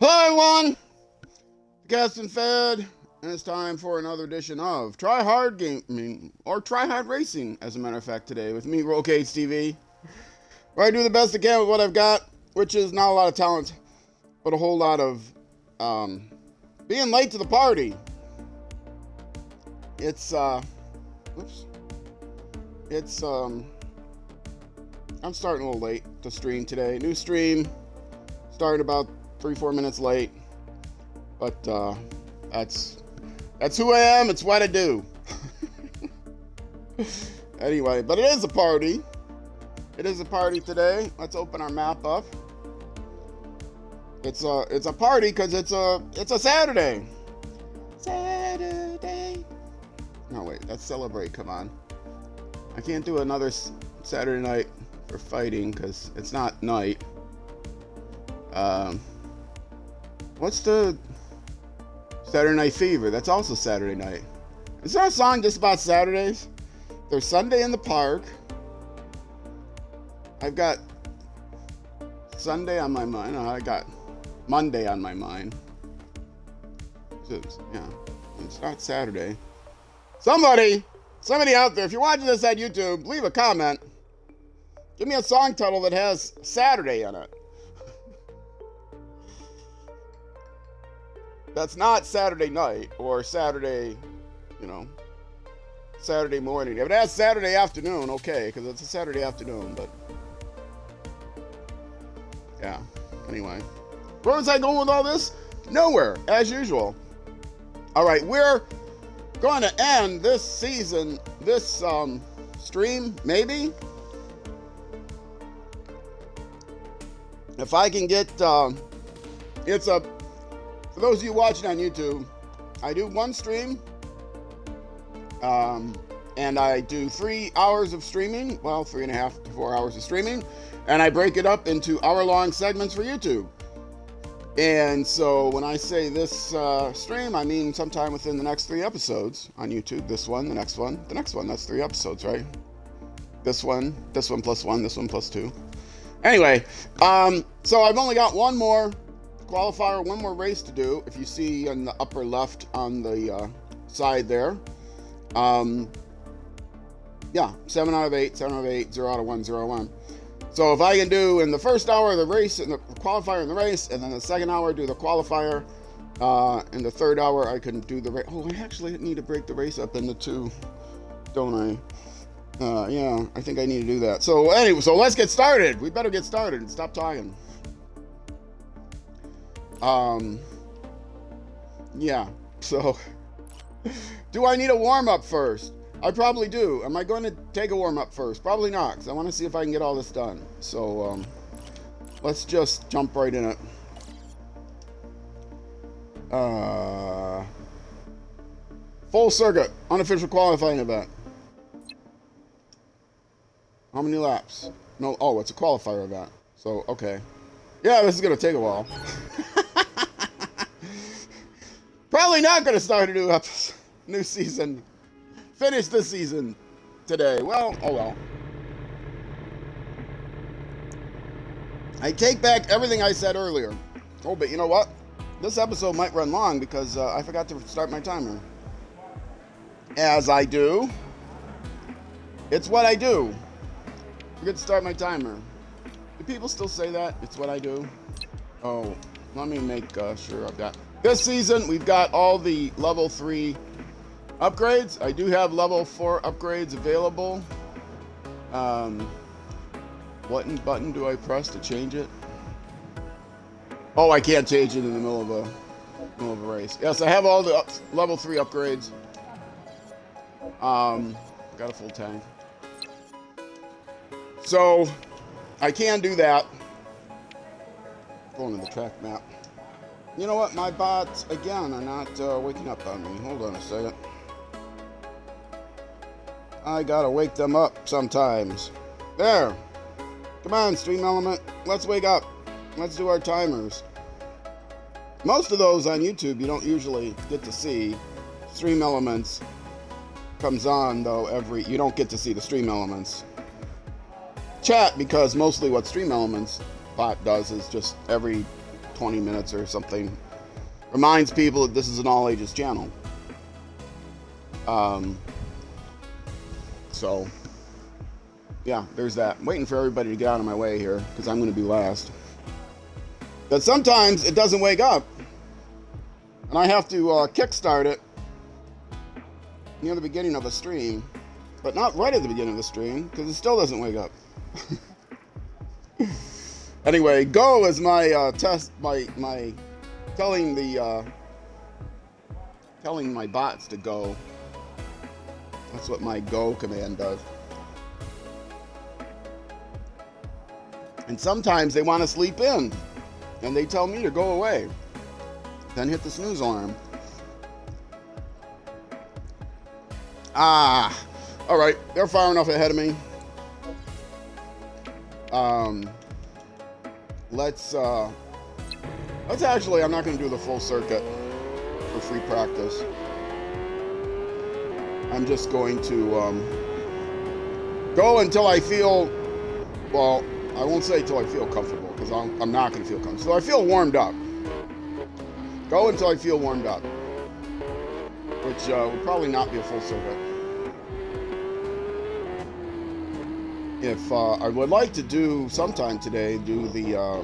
Hi, everyone. Gaston Fed, and it's time for another edition of Try Hard Gaming, or Try Hard Racing, as a matter of fact, today with me, Rollcage TV, where I do the best I can with what I've got, which is not a lot of talent, but a whole lot of being late to the party. It's I'm starting a little late to stream today. New stream, started about 3-4 minutes late, but that's who I am. It's what I do. Anyway, but it is a party. It is a party today. Let's open our map up. It's a party because it's a Saturday. Saturday. No wait, that's celebrate. Come on. I can't do another Saturday night for fighting because it's not night. What's the Saturday Night Fever? That's also Saturday night. Is there a song just about Saturdays? There's Sunday in the Park. I've got Sunday on my mind. I got Monday on my mind. Yeah, it's not Saturday. Somebody out there, if you're watching this on YouTube, leave a comment. Give me a song title that has Saturday in it. That's not Saturday night or Saturday, Saturday morning. If it has Saturday afternoon, okay, because it's a Saturday afternoon, but yeah. Anyway, where was I going with all this? Nowhere, as usual. All right, we're going to end this season, this stream, maybe. If I can get, for those of you watching on YouTube, I do one stream, and I do 3 hours of streaming, well, 3.5 to 4 hours of streaming, and I break it up into hour-long segments for YouTube. And so when I say this stream, I mean sometime within the next 3 episodes on YouTube. This one, the next one, that's 3 episodes, right? This one plus 1, this one plus 2. Anyway, so I've only got one more qualifier, one more race to do. If you see in the upper left on the side there, yeah, 7 out of 8, 0 out of 1, 0 out of 1. So if I can do in the first hour of the race, and the qualifier in the race, and then the second hour do the qualifier, in the third hour I can do the race. Oh, I actually need to break the race up into 2, don't I? Yeah, I think I need to do that. So anyway, so let's get started. We better get started and stop talking. Yeah, so do I need a warm-up first? I probably do. Am I going to take a warm-up first? Probably not, because I want to see if I can get all this done. So let's just jump right in it. Full circuit, unofficial qualifying event. How many laps? No, oh, it's a qualifier event. So, okay. Yeah, this is going to take a while. Probably not going to start a new season. Finish the season today. Well, oh well. I take back everything I said earlier. Oh, but you know what? This episode might run long because I forgot to start my timer. As I do. It's what I do. Forget to start my timer. Do people still say that? It's what I do? Oh, let me make sure I've got... This season, we've got all the level 3 upgrades. I do have level 4 upgrades available. What button do I press to change it? Oh, I can't change it in the middle of a race. Yes, I have all the level 3 upgrades. Got a full tank. So, I can do that. Going to the track map. You know what? My bots, again, are not waking up on me. Hold on a second. I gotta wake them up sometimes. There. Come on, stream element. Let's wake up. Let's do our timers. Most of those on YouTube you don't usually get to see. Stream elements comes on, though, you don't get to see the stream elements. Chat, because mostly what stream elements bot does is just every 20 minutes or something. Reminds people that this is an all ages channel. So, yeah, there's that. I'm waiting for everybody to get out of my way here because I'm going to be last. But sometimes it doesn't wake up, and I have to kickstart it near the beginning of a stream, but not right at the beginning of the stream because it still doesn't wake up. Anyway, go is my test, my telling my bots to go. That's what my go command does. And sometimes they want to sleep in, and they tell me to go away. Then hit the snooze alarm. All right, they're far enough ahead of me. Let's actually, I'm not going to do the full circuit for free practice. I'm just going to go until I feel, well, I won't say until I feel comfortable, because I'm not going to feel comfortable. So I feel warmed up. Go until I feel warmed up, which will probably not be a full circuit. If I would like to do sometime today, do the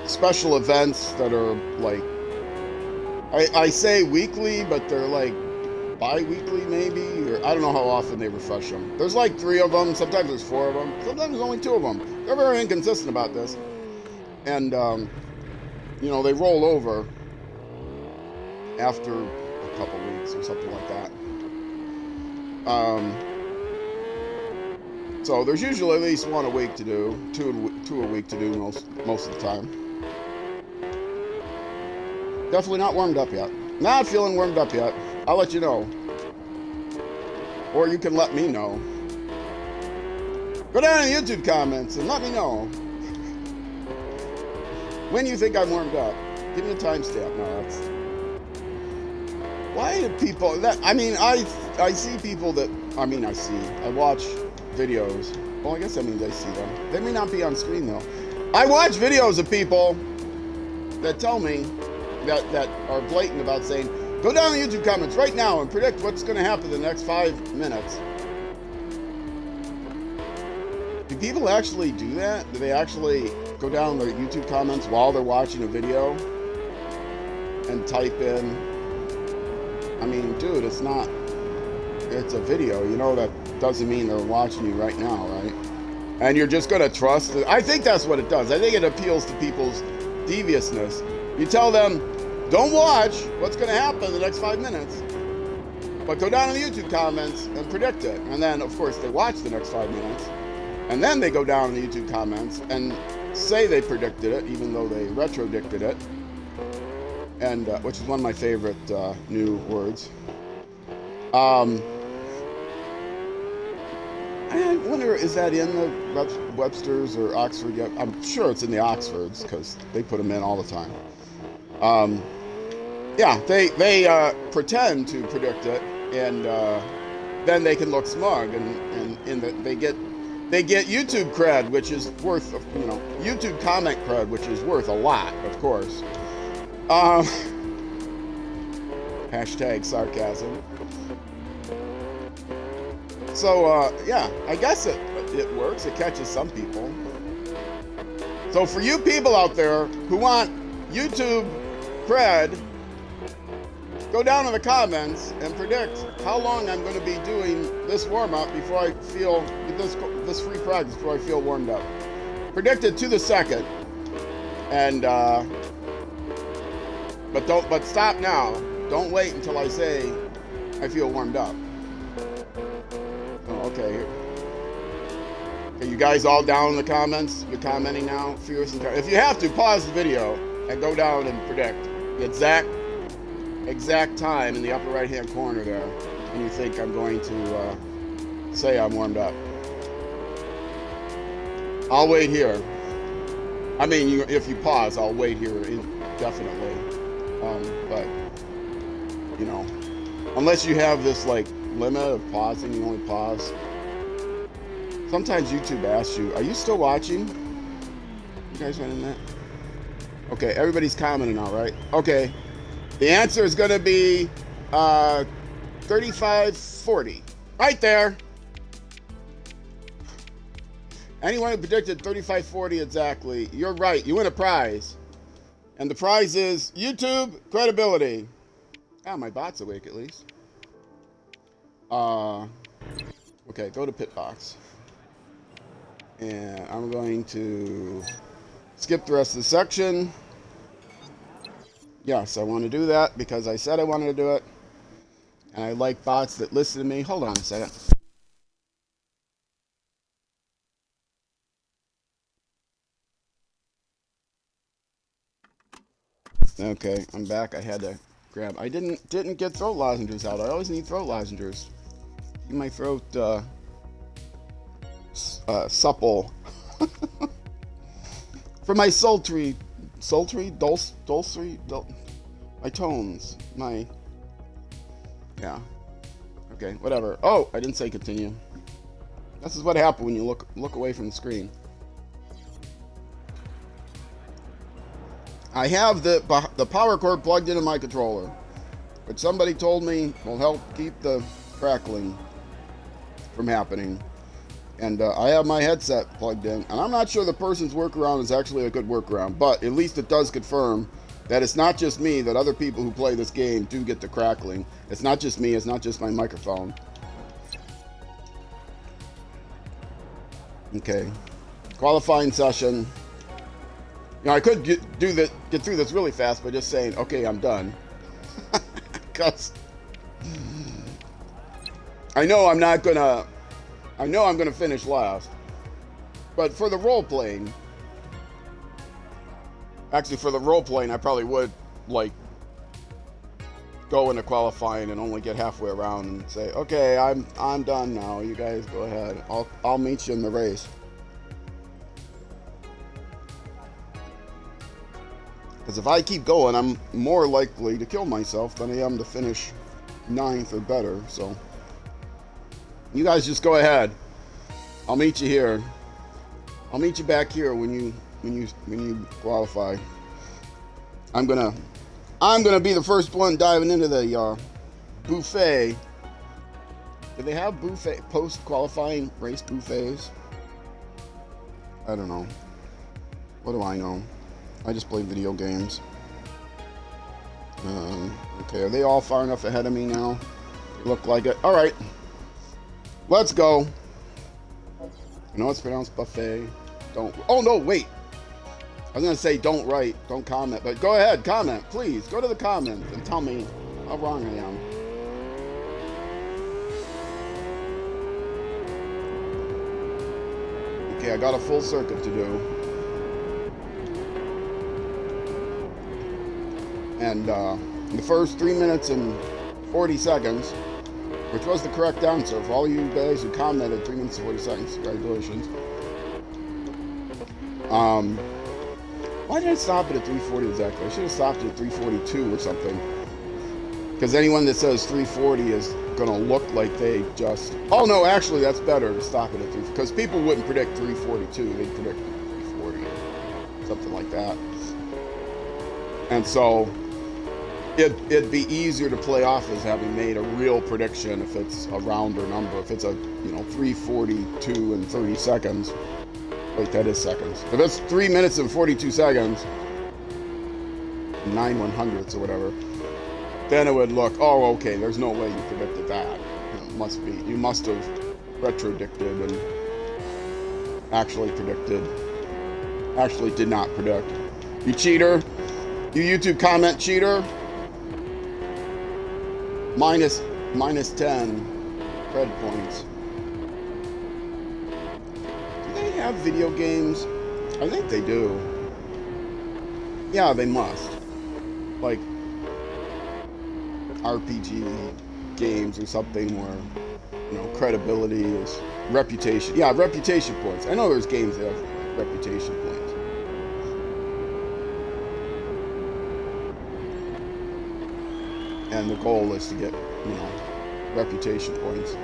special events that are like, I say weekly, but they're like bi-weekly maybe, or I don't know how often they refresh them. There's like 3 of them, sometimes there's 4 of them, sometimes there's only 2 of them. They're very inconsistent about this. And, you know, they roll over after a couple weeks or something like that. So there's usually at least 1 a week to do, 2 a week to do most of the time. Definitely not warmed up yet. Not feeling warmed up yet. I'll let you know. Or you can let me know. Go down in the YouTube comments and let me know when you think I'm warmed up. Give me a timestamp. No, that's... Why do people... I mean, I see people that... I watch videos. Well, I guess that means I see them. They may not be on screen, though. I watch videos of people that tell me that are blatant about saying, go down in the YouTube comments right now and predict what's going to happen in the next 5 minutes. Do people actually do that? Do they actually go down the YouTube comments while they're watching a video and type in? I mean, dude, it's a video. You know, that doesn't mean they're watching you right now, right? And you're just going to trust it. I think that's what it does. I think it appeals to people's deviousness. You tell them, don't watch what's going to happen in the next 5 minutes, but go down in the YouTube comments and predict it. And then, of course, they watch the next 5 minutes, and then they go down in the YouTube comments and say they predicted it, even though they retrodicted it, and which is one of my favorite new words. I wonder, is that in the Webster's or Oxford yet? I'm sure it's in the Oxfords, because they put them in all the time. Yeah, they pretend to predict it, and then they can look smug, and they get YouTube cred, which is worth, you know, YouTube comment cred, which is worth a lot, of course. Hashtag sarcasm. So yeah, I guess it works. It catches some people. So for you people out there who want YouTube cred, go down in the comments and predict how long I'm going to be doing this warm-up before I feel this free practice, before I feel warmed up. Predict it to the second. And but stop now. Don't wait until I say I feel warmed up. Oh, okay. Are you guys all down in the comments? You're commenting now? Fierce and if you have to, pause the video and go down and predict the exact time in the upper right hand corner there, and you think I'm going to say I'm warmed up. I'll wait here. I mean, if you pause, I'll wait here indefinitely. But you know, unless you have this like limit of pausing, you only pause. Sometimes YouTube asks you, "Are you still watching?" guys running that? Okay, everybody's commenting now, right? Okay. The answer is going to be 3540. Right there. Anyone who predicted 3540 exactly, you're right. You win a prize. And the prize is YouTube credibility. Ah, my bot's awake at least. Okay, go to Pitbox. And I'm going to skip the rest of the section. Yes, I want to do that because I said I wanted to do it. And I like bots that listen to me. Hold on a second. Okay, I'm back. I had to grab. I didn't get throat lozenges out. I always need throat lozenges. Keep my throat supple. For my sultry, my tones, yeah. Okay, whatever. Oh, I didn't say continue. This is what happens when you look away from the screen. I have the power cord plugged into my controller, which somebody told me will help keep the crackling from happening. And I have my headset plugged in, and I'm not sure the person's workaround is actually a good workaround, but at least it does confirm that it's not just me, that other people who play this game do get the crackling. It's not just me, it's not just my microphone. Okay, qualifying session. You know, I could get through this really fast by just saying, okay, I'm done. Because I know I'm gonna finish last. But for the role playing, I probably would like go into qualifying and only get halfway around and say, okay, I'm done now. You guys go ahead. I'll meet you in the race. Because if I keep going, I'm more likely to kill myself than I am to finish 9th or better. So you guys just go ahead. I'll meet you here. I'll meet you back here when you qualify. I'm gonna be the first one diving into the buffet. Do they have buffet post-qualifying race buffets? I don't know. What do I know? I just play video games. Okay, are they all far enough ahead of me now? They look like it. All right, let's go. You know it's pronounced buffet. Don't. Oh no, wait. I was gonna say don't write, don't comment, but go ahead, comment, please. Go to the comments and tell me how wrong I am. Okay, I got a full circuit to do. And the first 3 minutes and 40 seconds, which was the correct answer for all you guys who commented 3 minutes and 40 seconds, congratulations. Why did I stop it at 340 exactly? I should have stopped it at 342 or something. Because anyone that says 340 is gonna look like they just... Oh no, actually that's better to stop it at 340. Because people wouldn't predict 342, they'd predict 340. Something like that. And so it'd be easier to play off as having made a real prediction if it's a rounder number. If it's a 342 and 30 seconds. Wait, that is seconds. If it's 3 minutes and 42 seconds, 9/100ths or whatever, then it would look, oh, okay, there's no way you predicted that. It must be, you must have retrodicted and actually did not predict. You cheater. You YouTube comment cheater. Minus 10 cred points. Do they have video games? I think they do. Yeah, they must. Like RPG games or something where, credibility is reputation. Yeah, reputation points. I know there's games that have reputation points. And the goal is to get, reputation points.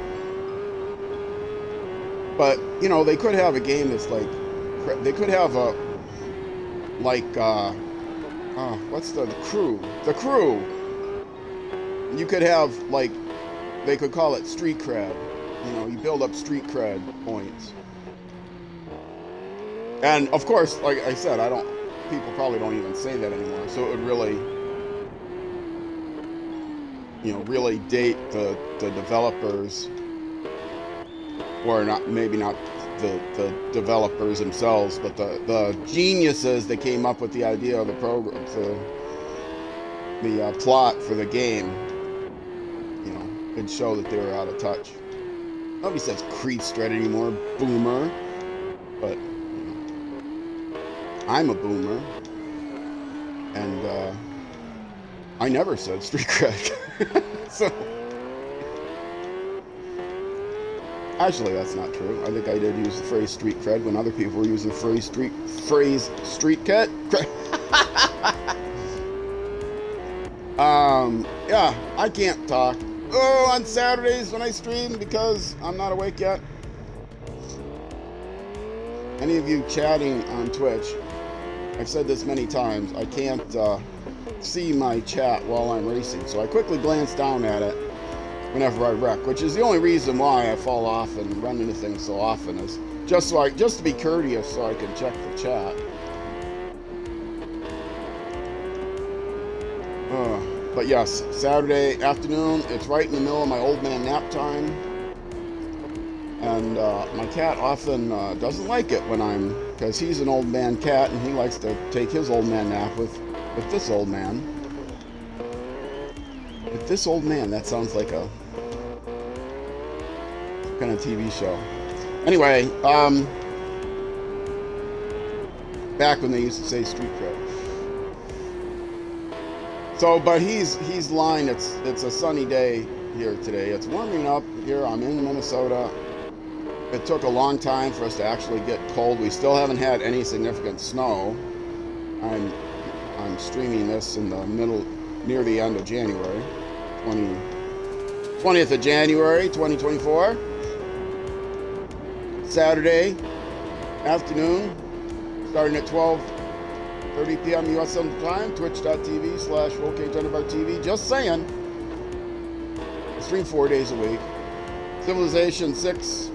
But, they could have a game that's like, they could have like what's the crew? The crew. You could have like they could call it street cred. You know, you build up street cred points. And of course, like I said, people probably don't even say that anymore. So it would really, really date the developers, or not, maybe not the developers themselves, but the geniuses that came up with the idea of the program, the plot for the game. It'd show that they were out of touch. Nobody says Creed Strat anymore, boomer. But I'm a boomer, and I never said street cred. So actually, that's not true. I think I did use the phrase street cred when other people were using the phrase street cred. Yeah, I can't talk. On Saturdays when I stream because I'm not awake yet. Any of you chatting on Twitch, I've said this many times, I can't see my chat while I'm racing, so I quickly glance down at it whenever I wreck, which is the only reason why I fall off and run into things so often, is just to be courteous so I can check the chat. But yes, Saturday afternoon, it's right in the middle of my old man nap time. And my cat often doesn't like it because he's an old man cat and he likes to take his old man nap with this old man. With this old man, that sounds like a kind of TV show. Anyway, back when they used to say street cred. So, but he's lying. It's a sunny day here today. It's warming up here. I'm in Minnesota. It took a long time for us to actually get cold. We still haven't had any significant snow. I'm streaming this in the near the end of January, 20th of January, 2024. Saturday afternoon, starting at 12:30 p.m. U.S. Central Time, twitch.tv/RollCageUnderbarTV. Just saying. I stream 4 days a week. Civilization 6,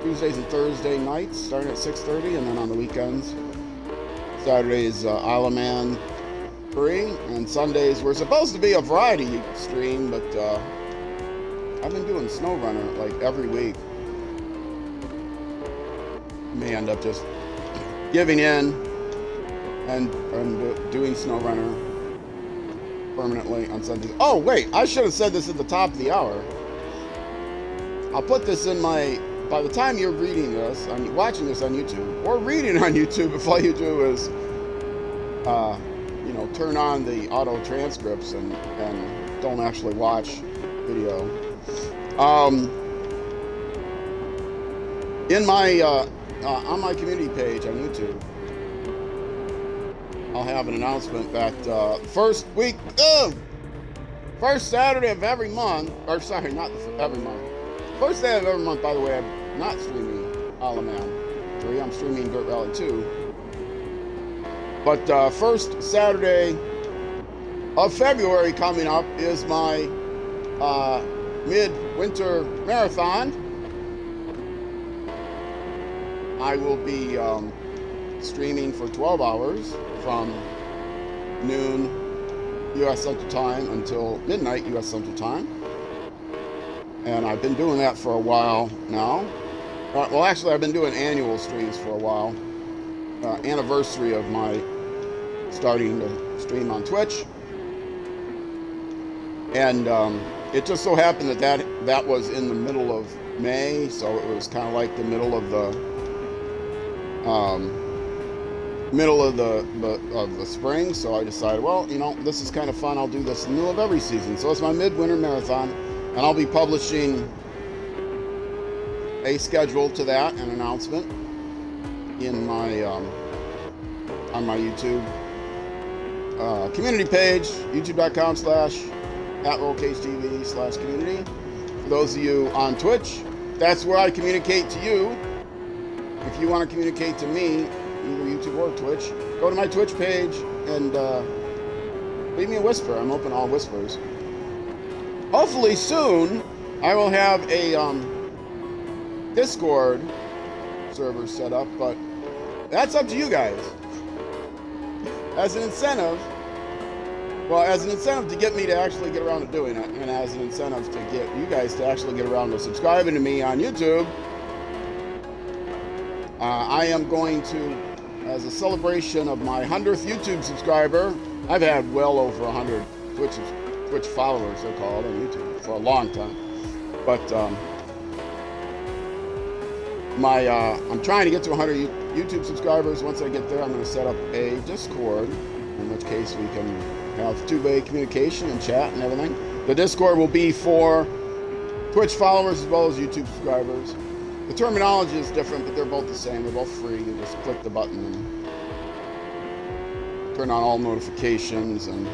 Tuesdays and Thursday nights, starting at 6:30, and then on the weekends. Saturdays, Isle of Man 3, and Sundays, we're supposed to be a variety stream, but I've been doing SnowRunner like every week. May end up just giving in and doing SnowRunner permanently on Sundays. Oh wait, I should have said this at the top of the hour. I'll put this in by the time you're reading this, watching this on YouTube, or reading on YouTube, if all you do is, turn on the auto transcripts and don't actually watch video. In my on my community page on YouTube, I'll have an announcement that first Saturday of every month, or sorry, not every month. First day of every month, by the way, I'm not streaming Isle of Man 3, I'm streaming Dirt Rally 2. But first Saturday of February coming up is my midwinter marathon. I will be streaming for 12 hours from noon U.S. Central Time until midnight U.S. Central Time. And I've been doing that for a while now. Well, actually, I've been doing annual streams for a while. Anniversary of my starting to stream on Twitch. And it just so happened that was in the middle of May, so it was kind of like the middle of the spring. So I decided, well, this is kind of fun. I'll do this in the middle of every season. So it's my midwinter marathon, and I'll be publishing a schedule to that, an announcement in my on my YouTube community page, youtube.com/@RollCageTV/community. For those of you on Twitch, that's where I communicate to you. If you want to communicate to me, either YouTube or or Twitch, go to my Twitch page and leave me a whisper. I'm open to all whispers. Hopefully soon, I will have a Discord server set up, but that's up to you guys. As an incentive to get me to actually get around to doing it, and as an incentive to get you guys to actually get around to subscribing to me on YouTube, I am going to, as a celebration of my 100th YouTube subscriber, I've had well over 100 Twitch followers, they're called, on YouTube for a long time. But I'm trying to get to 100 YouTube subscribers. Once I get there, I'm going to set up a Discord, in which case we can have two-way communication and chat and everything. The Discord will be for Twitch followers as well as YouTube subscribers. The terminology is different, but they're both the same. They're both free. You just click the button and turn on all notifications and,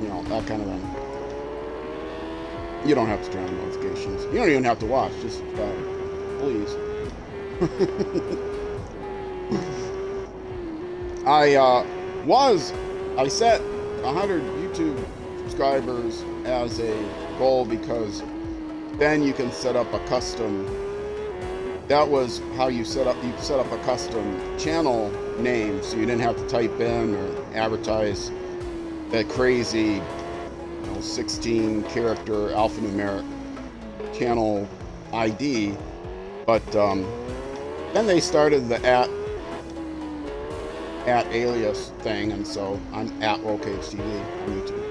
you know, that kind of thing. You don't have to turn on notifications. You don't even have to watch. Just please. I set 100 YouTube subscribers as a goal because then you can set up a custom. That was how you set up a custom channel name, so you didn't have to type in or advertise that crazy 16 character alphanumeric channel ID. But then they started the at alias thing, and so I'm at WokeHTV on YouTube.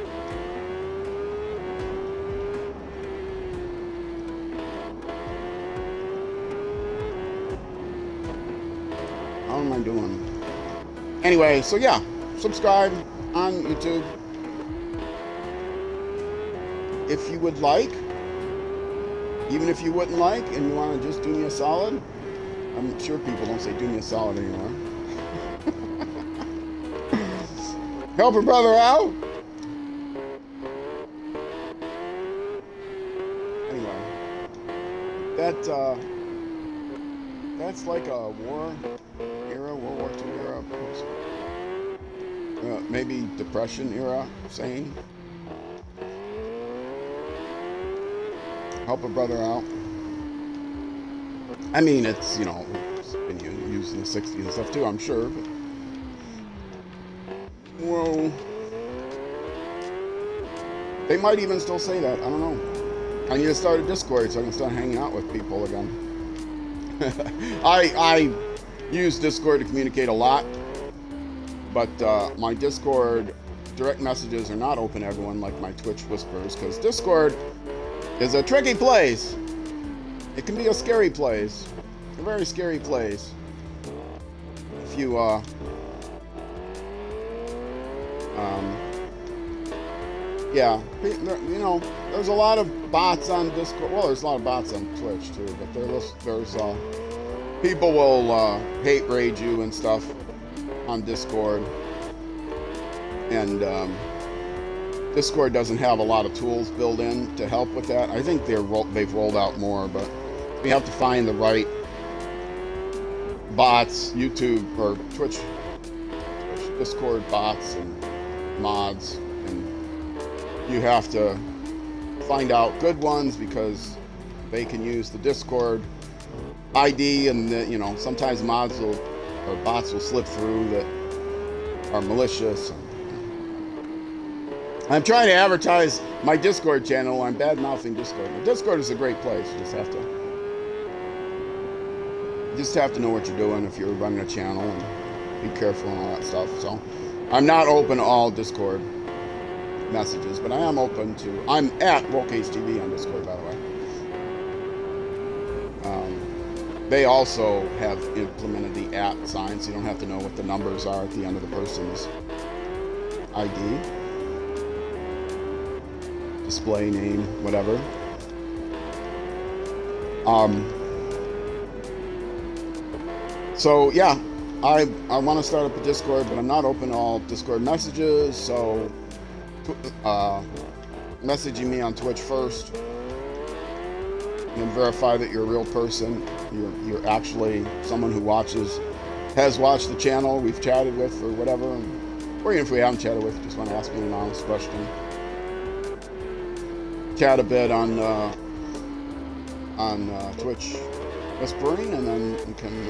How am I doing? Anyway, so yeah, subscribe on YouTube if you would like. Even if you wouldn't like and you want to just do me a solid. I'm sure people don't say do me a solid anymore. Help a brother out. Anyway, that's like a war era, World War II era, maybe Depression era saying. Help a brother out. I mean, it's, it's been used in the 60s and stuff too, I'm sure, but whoa. They might even still say that. I don't know. I need to start a Discord so I can start hanging out with people again. I use Discord to communicate a lot, but my Discord direct messages are not open to everyone like my Twitch whispers, because Discord is a tricky place. It can be a scary place. A very scary place. If you, yeah, there's a lot of bots on Discord. Well, there's a lot of bots on Twitch too, but there's people will hate rage you and stuff on Discord. And Discord doesn't have a lot of tools built in to help with that. I think they've rolled out more, but we have to find the right bots, YouTube or Twitch Discord bots and mods, and you have to find out good ones because they can use the Discord ID, and sometimes mods or bots will slip through that are malicious. I'm trying to advertise my Discord channel. I'm bad-mouthing Discord. Discord is a great place. You just have to know what you're doing if you're running a channel, and be careful and all that stuff. So I'm not open to all Discord messages, but I am open to. I'm at WokeHTV on Discord, by the way. They also have implemented the @ sign, so you don't have to know what the numbers are at the end of the person's ID. Display name, whatever. So yeah, I want to start up a Discord, but I'm not open to all Discord messages. So messaging me on Twitch first, and verify that you're a real person. You're actually someone who watches has watched the channel, we've chatted with, or whatever, or even if we haven't chatted with, just want to ask me an honest question. Chat a bit on Twitch whispering, and then you can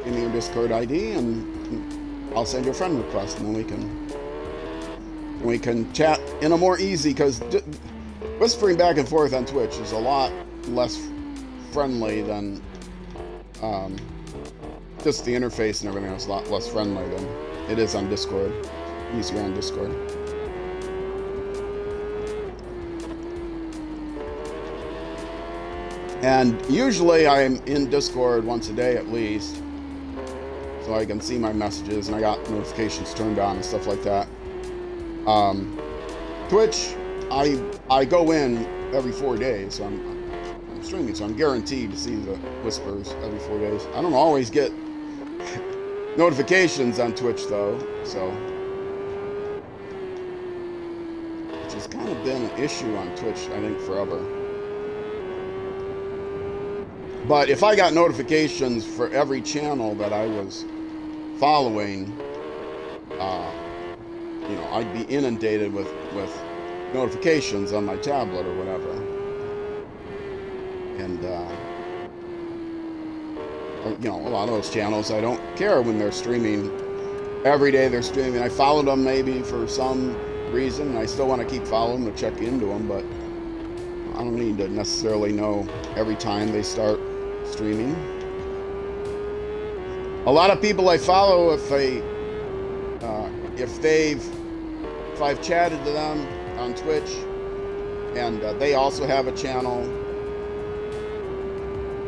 give me your Discord ID, and I'll send you a friend request, and then we can chat in a more easy, because whispering back and forth on Twitch is a lot less friendly than just the interface and everything is a lot less friendly than it is on Discord. Easier on Discord. And usually I'm in Discord once a day at least, so I can see my messages, and I got notifications turned on and stuff like that. Twitch, I go in every 4 days, so I'm streaming, so I'm guaranteed to see the whispers every 4 days. I don't always get notifications on Twitch though, so, which has kind of been an issue on Twitch, I think, forever. But if I got notifications for every channel that I was following, you know, I'd be inundated with notifications on my tablet or whatever. And, you know, a lot of those channels, I don't care when they're streaming. Every day they're streaming. I followed them maybe for some reason, and I still want to keep following them to check into them, but I don't need to necessarily know every time they start streaming. A lot of people I follow, if I've chatted to them on Twitch, and they also have a channel,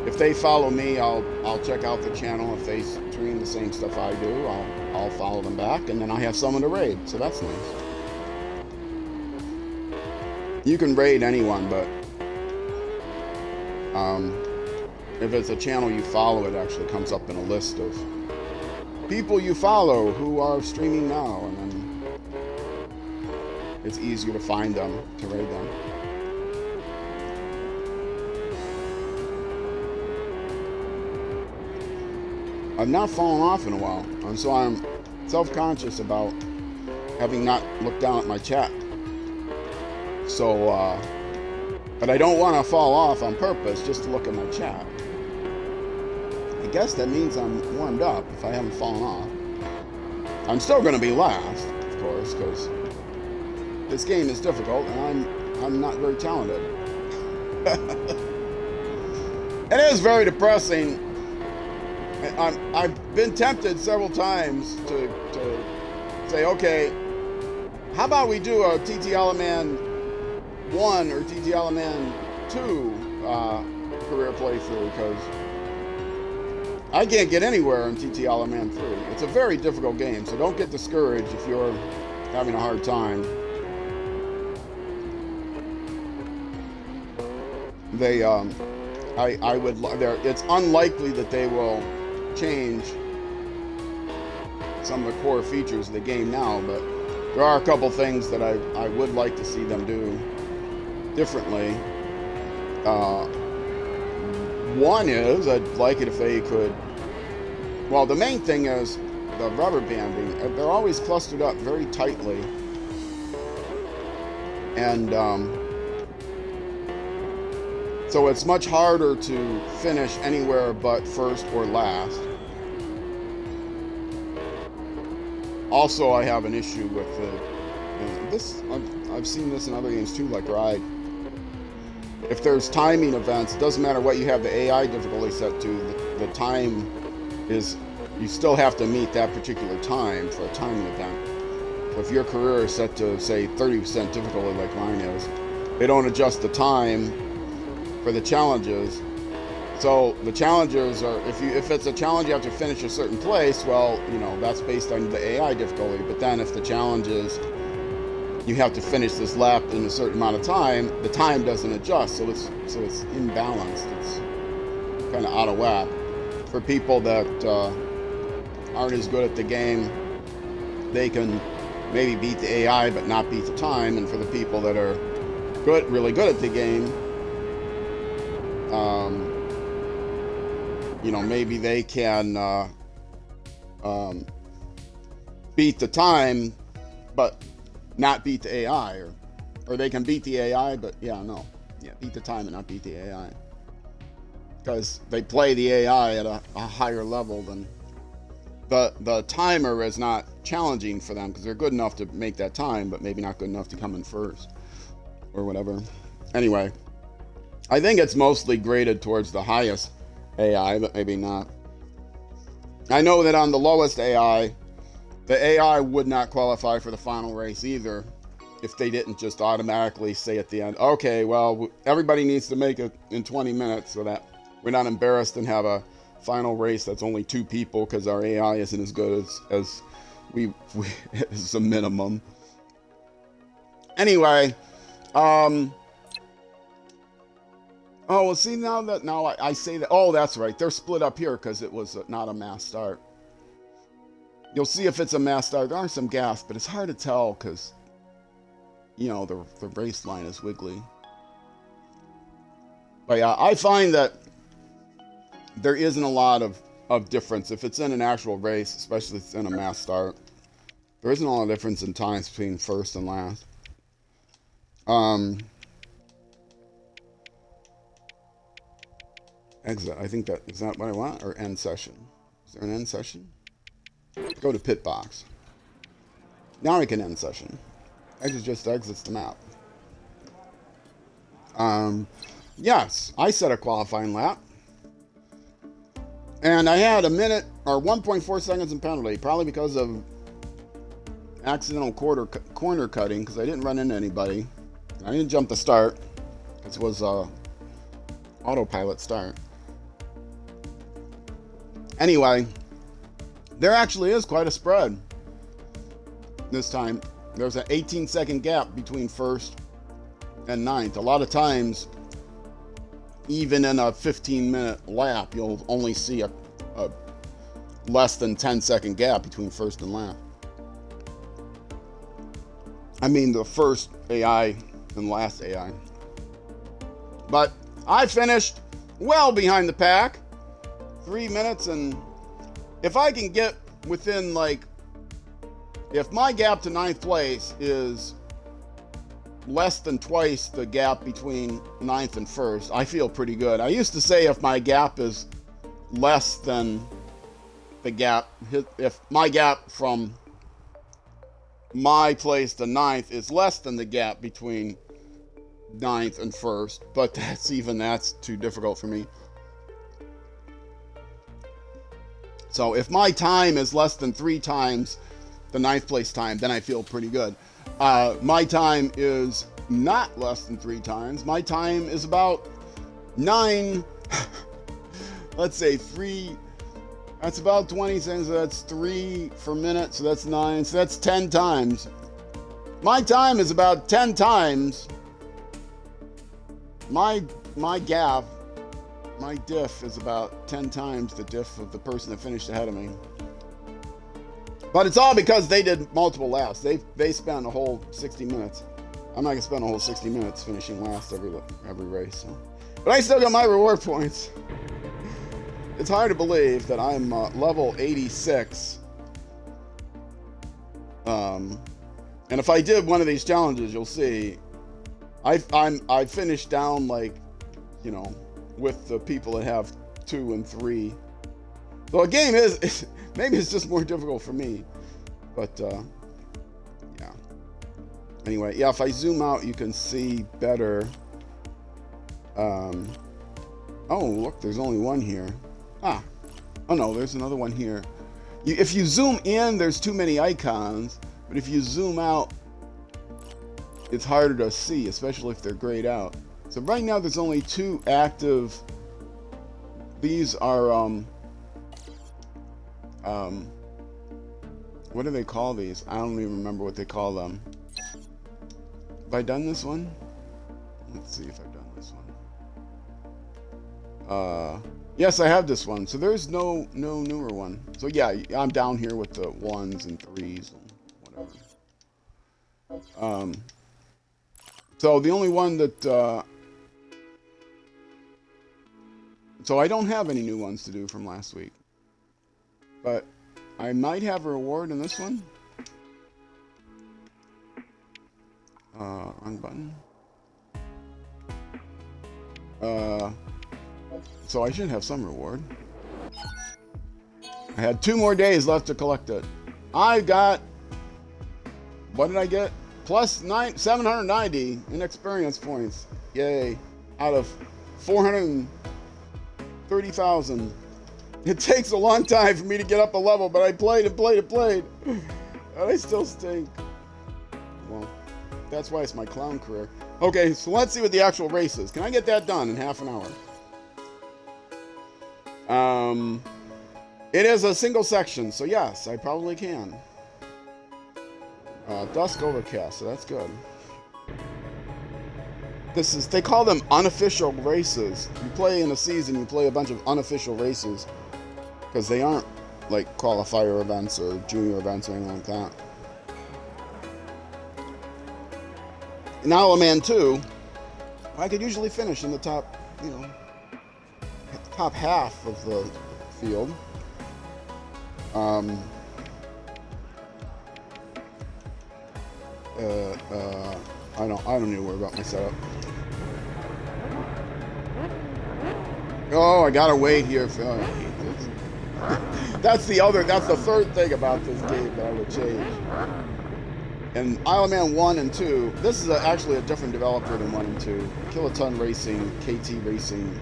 if they follow me, I'll check out the channel. If they stream the same stuff I do, I'll follow them back, and then I have someone to raid, so that's nice. You can raid anyone, but if it's a channel you follow, it actually comes up in a list of people you follow who are streaming now, and then it's easier to find them, to raid them. I've not fallen off in a while, and so I'm self-conscious about having not looked down at my chat. So, but I don't want to fall off on purpose just to look at my chat. I guess that means I'm warmed up if I haven't fallen off. I'm still going to be last, of course, because this game is difficult and I'm not very talented. It is very depressing. I've been tempted several times to say, okay, how about we do a TT Alaman 1 or TT Alaman 2 career playthrough, because I can't get anywhere in TT Alaman 3. It's a very difficult game, so don't get discouraged if you're having a hard time. They, it's unlikely that they will change some of the core features of the game now, but there are a couple things that I would like to see them do differently. One is, I'd like it if they could, well, the main thing is the rubber banding. They're always clustered up very tightly, and so it's much harder to finish anywhere but first or last. Also, I have an issue with this. I've seen this in other games too, like Ride. If there's timing events, it doesn't matter what you have the AI difficulty set to, the time is, you still have to meet that particular time for a timing event. So if your career is set to, say, 30% difficulty like mine is, they don't adjust the time for the challenges. So the challenges are, if it's a challenge you have to finish a certain place, well, you know, that's based on the AI difficulty. But then if the challenge is you have to finish this lap in a certain amount of time, the time doesn't adjust, so it's imbalanced. It's kind of out of whack. For people that aren't as good at the game, they can maybe beat the AI but not beat the time. And for the people that are really good at the game, you know, maybe they can um, beat the time, but not beat the AI, or they can beat the AI, but beat the time and not beat the AI, because they play the AI at a higher level than the timer is not challenging for them because they're good enough to make that time, but maybe not good enough to come in first or whatever. Anyway, I think it's mostly graded towards the highest AI, but maybe not. I know that on the lowest AI, the AI would not qualify for the final race either if they didn't just automatically say at the end, okay, well, everybody needs to make it in 20 minutes so that we're not embarrassed and have a final race that's only 2 people because our AI isn't as good as we as a minimum. Anyway, oh, well, see, now I say that, oh, that's right, they're split up here because it was not a mass start. You'll see if it's a mass start. There are some gaps, but it's hard to tell because, you know, the race line is wiggly. But yeah, I find that there isn't a lot of difference. If it's in an actual race, especially if it's in a mass start, there isn't a lot of difference in times between first and last. Exit. I think that is that what I want, or end session. Is there an end session? Go to pit box. Now I can end session. Exit just exits the map. Yes, I set a qualifying lap. And I had a minute or 1.4 seconds in penalty, probably because of accidental corner cutting, because I didn't run into anybody. I didn't jump the start, because it was a autopilot start. Anyway, there actually is quite a spread this time. There's an 18-second gap between first and ninth. A lot of times, even in a 15-minute lap, you'll only see a less than 10-second gap between first and last. I mean, the first AI and last AI. But I finished well behind the pack. 3 minutes, and if I can get within, like, if my gap to ninth place is less than twice the gap between ninth and first, I feel pretty good. I used to say if my gap is less than the gap, if my gap from my place to ninth is less than the gap between ninth and first, but that's too difficult for me. So if my time is less than 3 times the ninth place time, then I feel pretty good. My time is not less than 3 times. My time is about 9, let's say 3, that's about 20 seconds, so that's 3 per minute, so that's 9, so that's 10 times. My time is about 10 times my gap. My diff is about 10 times the diff of the person that finished ahead of me. But it's all because they did multiple laps. They spent a whole 60 minutes. I'm not going to spend a whole 60 minutes finishing last every race. So. But I still got my reward points. It's hard to believe that I'm level 86. And if I did one of these challenges, you'll see I finished down, like, you know, with the people that have 2 and 3. So a game is, maybe it's just more difficult for me, but yeah. Anyway, yeah, if I zoom out, you can see better. Oh, look, there's only one here. Oh no, there's another one here. If you zoom in, there's too many icons, but if you zoom out, it's harder to see, especially if they're grayed out. So right now there's only 2 active. These are what do they call these? I don't even remember what they call them. Have I done this one? Let's see if I've done this one. Yes, I have this one. So there's no newer one. So yeah, I'm down here with the 1s and 3s and whatever. So the only one that So I don't have any new ones to do from last week. But I might have a reward in this one. Wrong button. So I should have some reward. I had 2 more days left to collect it. I got, what did I get? Plus 790 in experience points. Yay. Out of 430,000. It takes a long time for me to get up a level, but I played and played and played. And I still stink. Well, that's why it's my clown career. Okay, so let's see what the actual race is. Can I get that done in half an hour? It is a single section, so yes, I probably can. Dusk overcast, so that's good. They call them unofficial races. You play in a season, you play a bunch of unofficial races. Because they aren't like qualifier events or junior events or anything like that. In Ironman 2, I could usually finish in the top, top half of the field. I don't need to worry about my setup. Oh, I gotta wait here for. I hate this. That's the third thing about this game that I would change. And Ironman 1 and 2, this is actually a different developer than 1 and 2. Kiloton Racing, KT Racing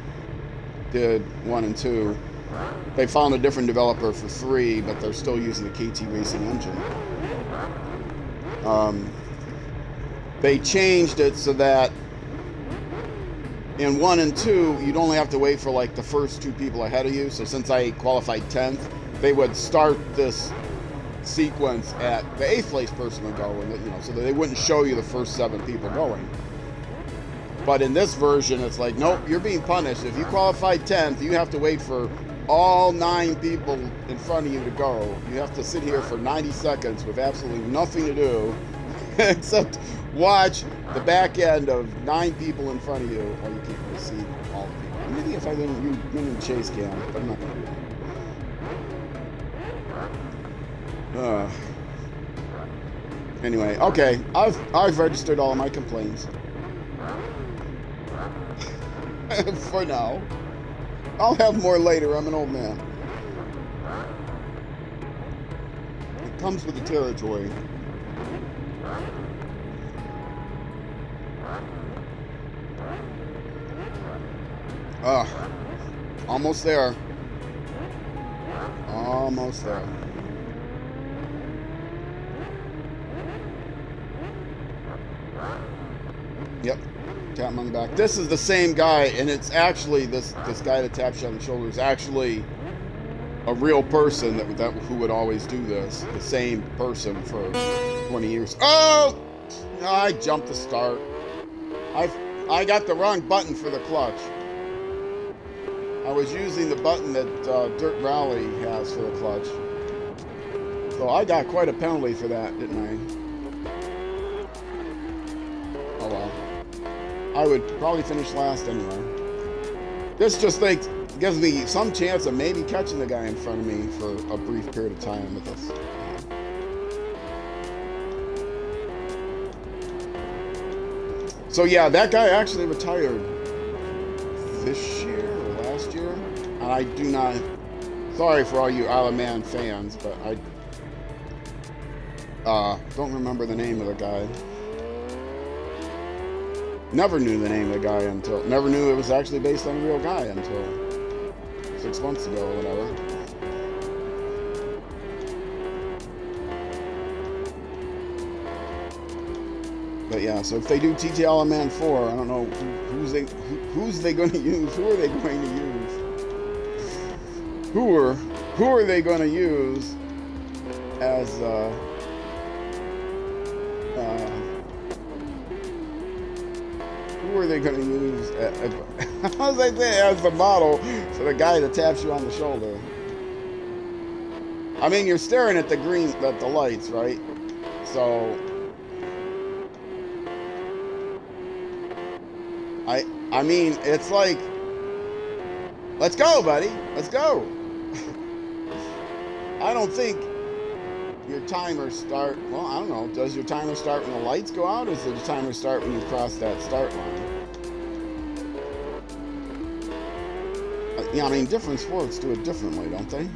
did 1 and 2. They found a different developer for 3, but they're still using the KT Racing engine. They changed it so that in 1 and 2, you'd only have to wait for like the first 2 people ahead of you. So since I qualified 10th, they would start this sequence at the 8th place person would go, and so that they wouldn't show you the first 7 people going. But in this version, it's like, nope, you're being punished. If you qualify 10th, you have to wait for all 9 people in front of you to go. You have to sit here for 90 seconds with absolutely nothing to do except watch the back end of 9 people in front of you, or you can't really see all the people. Maybe if I didn't win chase cam, but I'm not going to do that. Anyway, okay, I've registered all of my complaints. For now. I'll have more later, I'm an old man. It comes with the territory. Almost there. Almost there. Yep. Tap him on the back. This is the same guy, and it's actually this guy that taps you on the shoulder is actually a real person who would always do this. The same person for 20 years. Oh! I jumped the start. I got the wrong button for the clutch. I was using the button that Dirt Rally has for the clutch. So I got quite a penalty for that, didn't I? Oh well. I would probably finish last anyway. This just gives me some chance of maybe catching the guy in front of me for a brief period of time with this. So yeah, that guy actually retired this year or last year. And I do not, sorry for all you Isle of Man fans, but I don't remember the name of the guy. Never knew the name of the guy never knew it was actually based on a real guy until 6 months ago or whatever. But yeah, so if they do TTL Man 4, I don't know who's they going to use? Who are they going to use? Who are they going to use as who are they going to use as the model for the guy that taps you on the shoulder? I mean, you're staring at the lights, right? So I mean, it's like Let's go, buddy. Let's go. I don't think your timer start. Well, I don't know. Does your timer start when the lights go out, or does the timer start when you cross that start line? Yeah, I mean, different sports do it differently, don't they?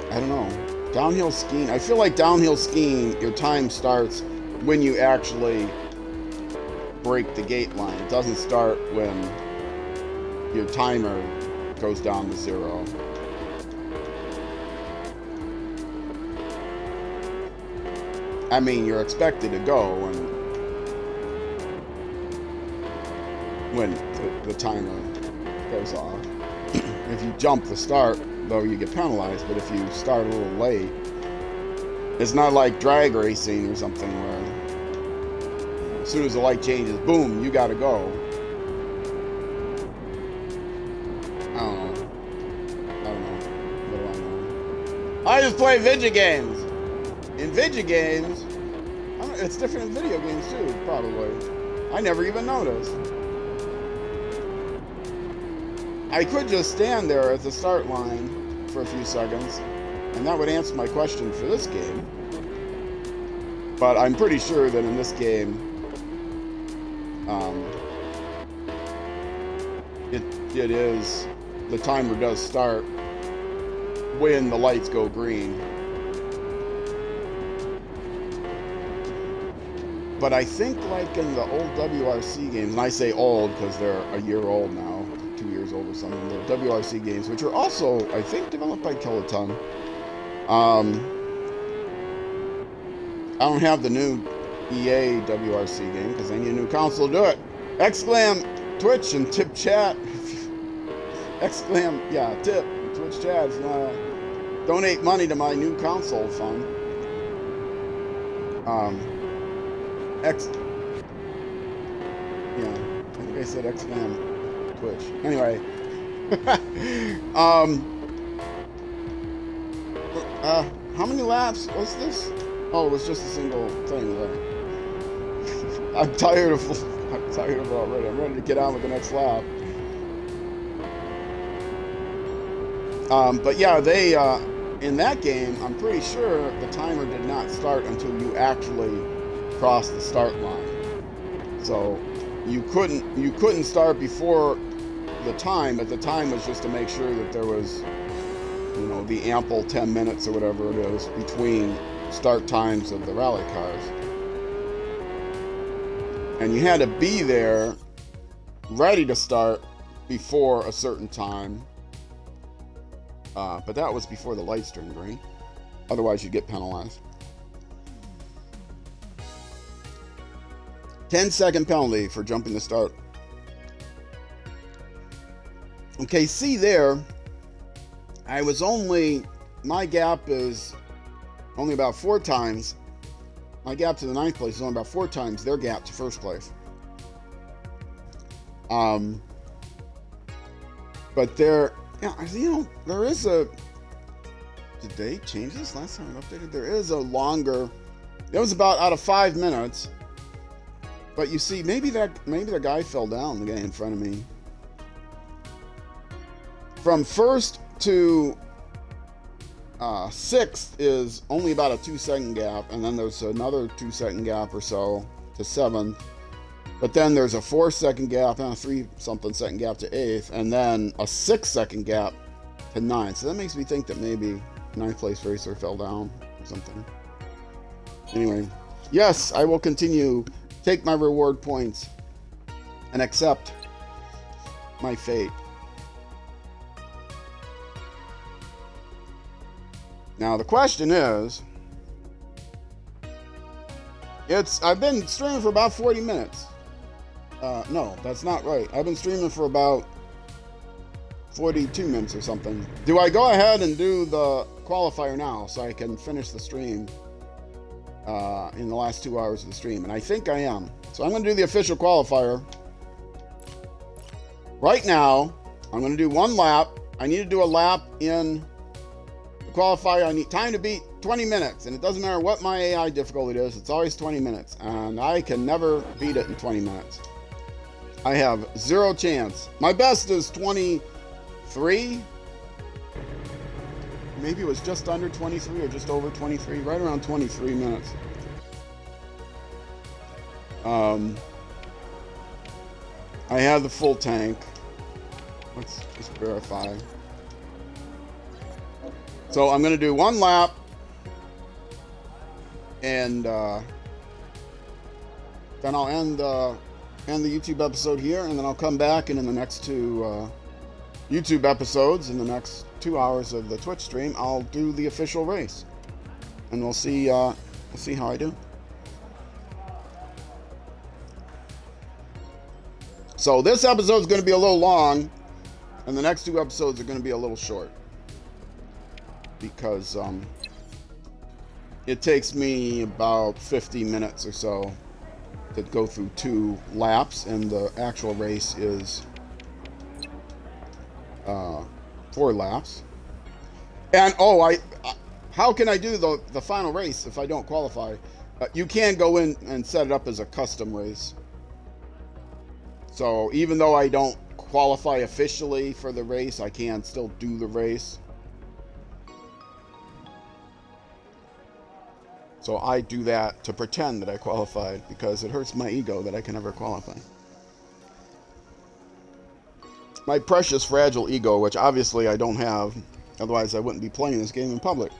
I don't know. Downhill skiing. I feel like downhill skiing, your time starts when you actually break the gate line. It doesn't start when your timer goes down to 0. I mean, you're expected to go when the timer goes off. If you jump the start, though, you get penalized. But if you start a little late, it's not like drag racing or something where as soon as the light changes, boom, you gotta go. I don't know. What do I know? I just play video games. In video games, it's different in video games too, probably. I never even noticed. I could just stand there at the start line for a few seconds, and that would answer my question for this game. But I'm pretty sure that in this game, it is, the timer does start when the lights go green. But I think like in the old WRC games, and I say old because they're a year old now, 2 years old or something, the WRC games, which are also, I think, developed by Kiloton. I don't have the new EA WRC game because I need a new console to do it. Exclam Twitch and tip chat. Exclam, yeah, tip Twitch chat if you want to donate money to my new console fund. Yeah, I think I said exclam Twitch. Anyway, how many laps was this? Oh, it was just a single thing. I'm tired of it already. I'm ready to get on with the next lap. But yeah, they in that game, I'm pretty sure the timer did not start until you actually crossed the start line. So you couldn't start before the time, but the time was just to make sure that there was, the ample 10 minutes or whatever it is between start times of the rally cars. And you had to be there ready to start before a certain time. But that was before the lights turned green. Otherwise, you'd get penalized. 10-second penalty for jumping the start. Okay, see there, my gap is only about 4 times. My gap to the 9th place is only about 4 times their gap to 1st place. But there is a, did they change this last time I updated? There is a longer, it was about out of 5 minutes. But you see, maybe the guy fell down, the guy in front of me. From 1st to 6th is only about a 2-second gap, and then there's another 2-second gap or so to 7th. But then there's a 4-second gap and a 3-something second gap to 8th, and then a 6-second gap to 9th. So that makes me think that maybe 9th place racer fell down or something. Anyway, yes, I will continue. Take my reward points and accept my fate. Now the question is, I've been streaming for about 40 minutes. No, that's not right. I've been streaming for about 42 minutes or something. Do I go ahead and do the qualifier now so I can finish the stream in the last 2 hours of the stream? And I think I am. So I'm going to do the official qualifier. Right now, I'm going to do 1 lap. I need to do a lap in the qualifier. I need time to beat 20 minutes. And it doesn't matter what my AI difficulty is. It's always 20 minutes. And I can never beat it in 20 minutes. I have zero chance. My best is 23. Maybe it was just under 23 or just over 23, right around 23 minutes. I have the full tank. Let's just verify. So I'm going to do one lap, and then I'll end the YouTube episode here, and then I'll come back, and in the next two YouTube episodes, in the next 2 hours of the Twitch stream, I'll do the official race, and we'll see how I do. So this episode is going to be a little long, and the next two episodes are going to be a little short, because it takes me about 50 minutes or so to go through 2 laps, and the actual race is 4 laps. And how can I do the final race if I don't qualify? You can go in and set it up as a custom race. So even though I don't qualify officially for the race, I can still do the race. So I do that to pretend that I qualified, because it hurts my ego that I can never qualify. My precious, fragile ego, which obviously I don't have, otherwise I wouldn't be playing this game in public.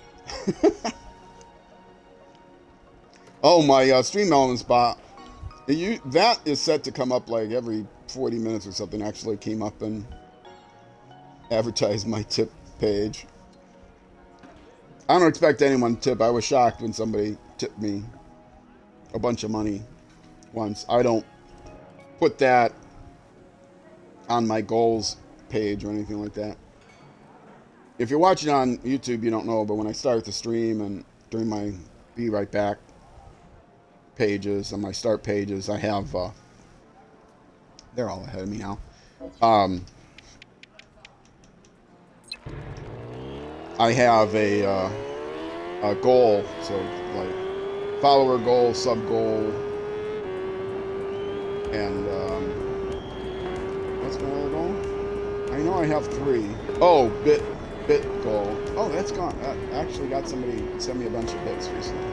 Oh, my Stream Elements bot. That is set to come up like every 40 minutes or something. Actually came up and advertised my tip page. I don't expect anyone to tip. I was shocked when somebody tipped me a bunch of money once. I don't put that on my goals page or anything like that. If you're watching on YouTube, you don't know, but when I start the stream and during my Be Right Back pages and my start pages, I have they're all ahead of me now. I have a goal, so like follower goal, sub goal, and what's my other goal? I know I have 3. Oh, bit goal. Oh, that's gone. I actually got somebody send me a bunch of bits recently.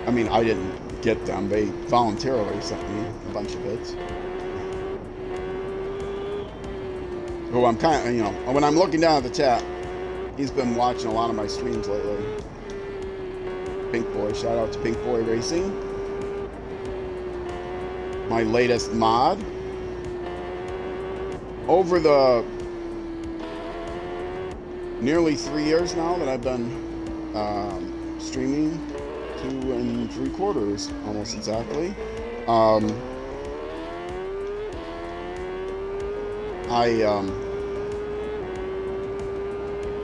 I mean, I didn't get them. They voluntarily sent me a bunch of bits. Who I'm kind of, you know, when I'm looking down at the chat, he's been watching a lot of my streams lately. Pink Boy, shout out to Pink Boy Racing. My latest mod. Over the nearly 3 years now that I've been streaming, 2 3/4, almost exactly.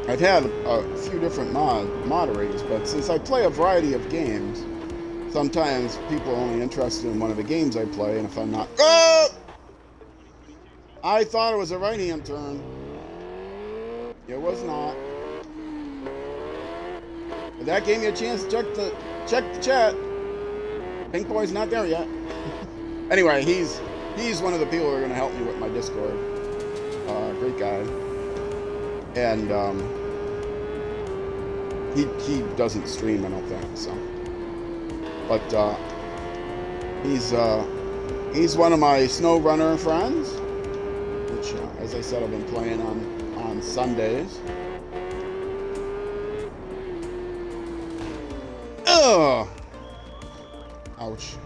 I've had a few different moderators, but since I play a variety of games, sometimes people are only interested in one of the games I play, and if I'm not... Oh! I thought it was a right-hand turn. It was not. But that gave me a chance to check the chat. Pink Boy's not there yet. Anyway, he's one of the people who are going to help me with my Discord. Great guy. And he doesn't stream, I don't think, so. But he's one of my SnowRunner friends, which, as I said, I've been playing on Sundays. Ugh! Ouch.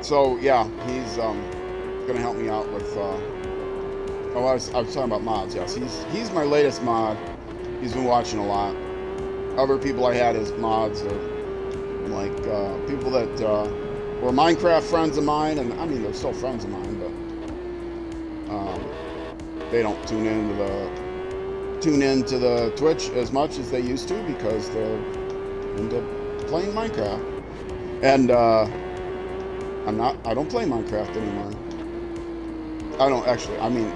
So yeah, he's gonna help me out with. I was talking about mods. Yes, he's my latest mod. He's been watching a lot. Other people I had as mods are like people that were Minecraft friends of mine, and I mean they're still friends of mine, but they don't tune into the Twitch as much as they used to because they're into playing Minecraft. And I don't play Minecraft anymore. I don't actually. I mean,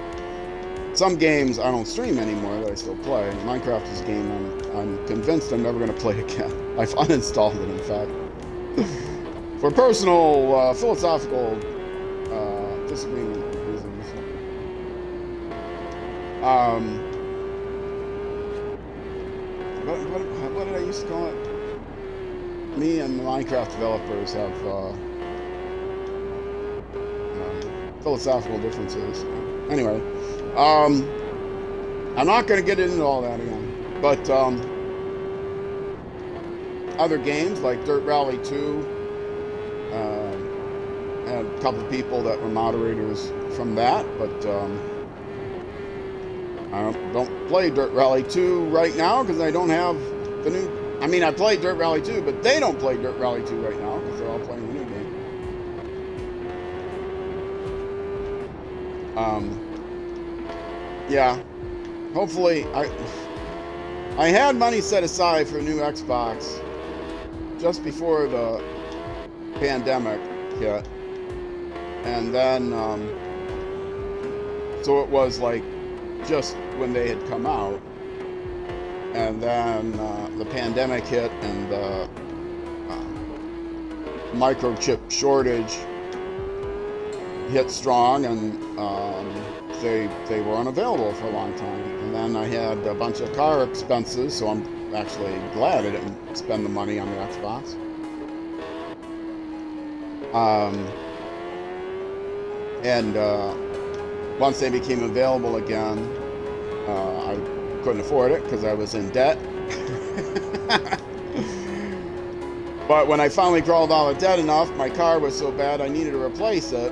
some games I don't stream anymore that I still play. Minecraft is a game I'm convinced I'm never going to play again. I've uninstalled it, in fact. For personal, philosophical disagreement reasons. What did I used to call it? Me and the Minecraft developers have philosophical differences. Anyway, I'm not going to get into all that again. But other games like Dirt Rally 2, had a couple of people that were moderators from that, but I don't play Dirt Rally 2 right now because I don't have the new. I mean, I play Dirt Rally 2, but they don't play Dirt Rally 2 right now because they're all playing the new game. Yeah, hopefully I had money set aside for a new Xbox just before the pandemic hit, and then so it was like just when they had come out, and then the pandemic hit and the microchip shortage hit strong, and they were unavailable for a long time. And then I had a bunch of car expenses, so I'm actually glad I didn't spend the money on the Xbox. And once they became available again, I couldn't afford it because I was in debt. But when I finally crawled out of debt enough, my car was so bad I needed to replace it.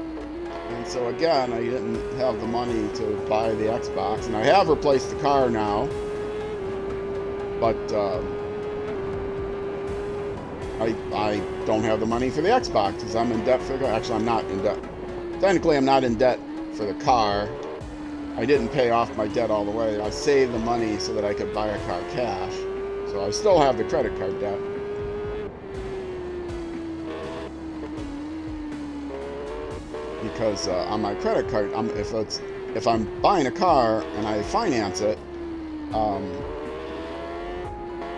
And so again, I didn't have the money to buy the Xbox. And I have replaced the car now. But I don't have the money for the Xbox because I'm in debt for the car. Actually, I'm not in debt. Technically, I'm not in debt for the car. I didn't pay off my debt all the way. I saved the money so that I could buy a car cash. So I still have the credit card debt. Because on my credit card, if I'm buying a car and I finance it,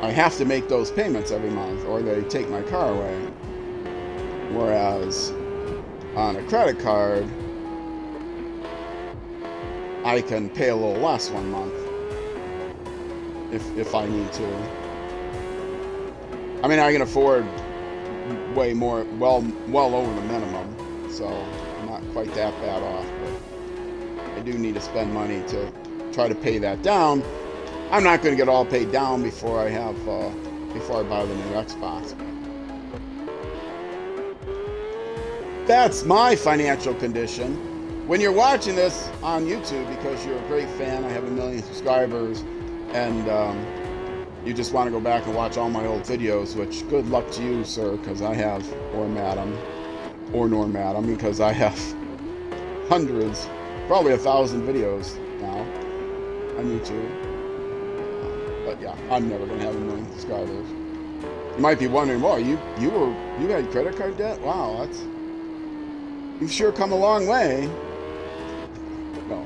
I have to make those payments every month or they take my car away. Whereas on a credit card, I can pay a little less one month if I need to. I mean, I can afford way more, well over the minimum, so I'm not quite that bad off, but I do need to spend money to try to pay that down. I'm not going to get all paid down before I buy the new Xbox. That's my financial condition. When you're watching this on YouTube because you're a great fan, I have 1 million subscribers, and you just want to go back and watch all my old videos, which good luck to you, sir, because I have, or madam, because I have hundreds, probably 1,000 videos now on YouTube. But yeah, I'm never going to have 1 million subscribers. You might be wondering, well, you had credit card debt? Wow, you've sure come a long way. No,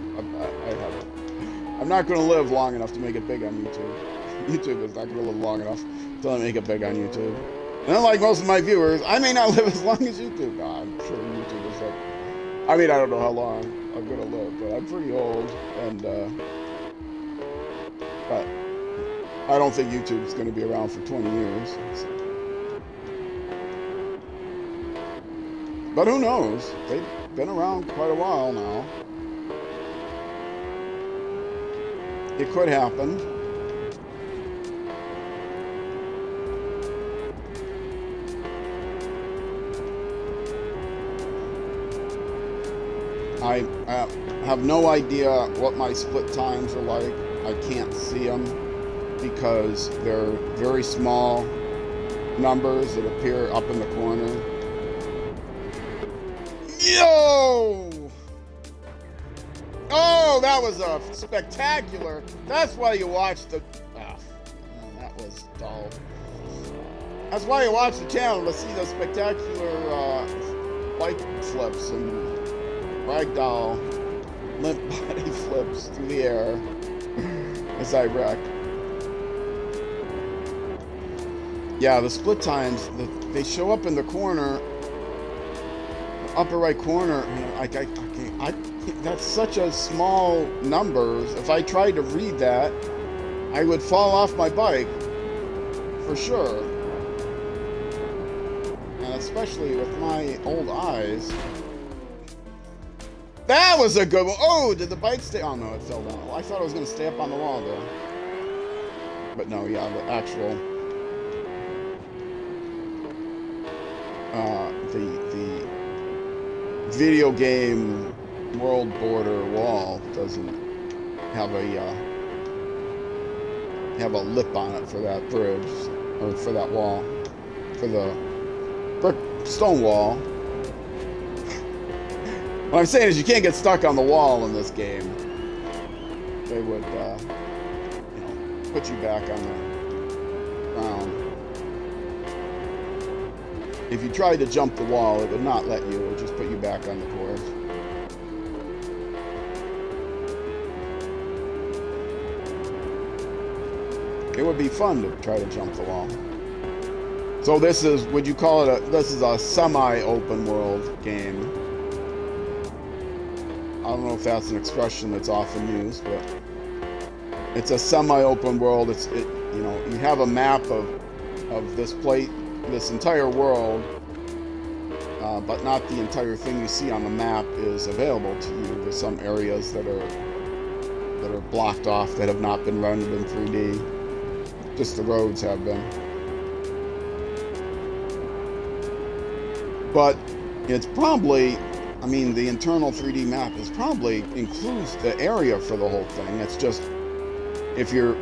I haven't. I'm not going to live long enough to make it big on YouTube. YouTube is not going to live long enough until I make it big on YouTube. And unlike most of my viewers, I may not live as long as YouTube. No, I'm sure YouTube is like, I mean, I don't know how long I'm going to live, but I'm pretty old, and but I don't think YouTube's going to be around for 20 years. So. But who knows? They've been around quite a while now. It could happen. I have no idea what my split times are like. I can't see them because they're very small numbers that appear up in the corner. Yo! Oh, that was a spectacular. That's why you watch the. Oh, that was dull. That's why you watch the channel, to see the spectacular bike flips and ragdoll limp body flips through the air as I wreck. Yeah, the split times, they show up in the corner, upper right corner. That's such a small numbers. If I tried to read that, I would fall off my bike for sure. And especially with my old eyes. That was a good one. Oh, did the bike stay? Oh no, it fell down. Well, I thought it was going to stay up on the wall though. But no, yeah, the actual the video game world border wall doesn't have a lip on it for that bridge, or for that wall, for the brick stone wall. What I'm saying is you can't get stuck on the wall in this game. They would put you back on the ground. If you tried to jump the wall, it would not let you. It would just put you back on the course. It would be fun to try to jump the wall. So this is, would you call it this is a semi-open world game. I don't know if that's an expression that's often used, but it's a semi-open world. You have a map of this this entire world, but not the entire thing you see on the map is available to you. There's some areas that are blocked off that have not been rendered in 3D. Just the roads have been. But it's probably, the internal 3D map is probably includes the area for the whole thing. It's just if you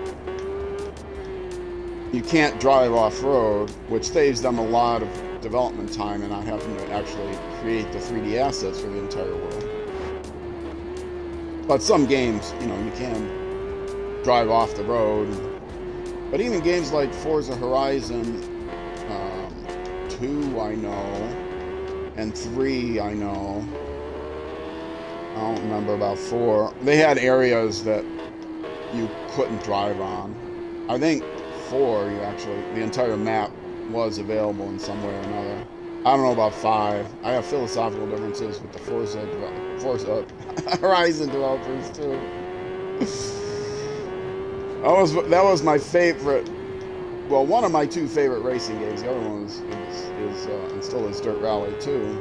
can't drive off-road, which saves them a lot of development time and not having to actually create the 3D assets for the entire world. But some games, you can drive off the road. But even games like Forza Horizon 2, I know, and 3, I know. I don't remember about 4. They had areas that you couldn't drive on. I think 4, the entire map was available in some way or another. I don't know about 5. I have philosophical differences with the Forza Horizon developers too. That was my favorite. Well, one of my 2 favorite racing games. The other one is and still is Dirt Rally 2.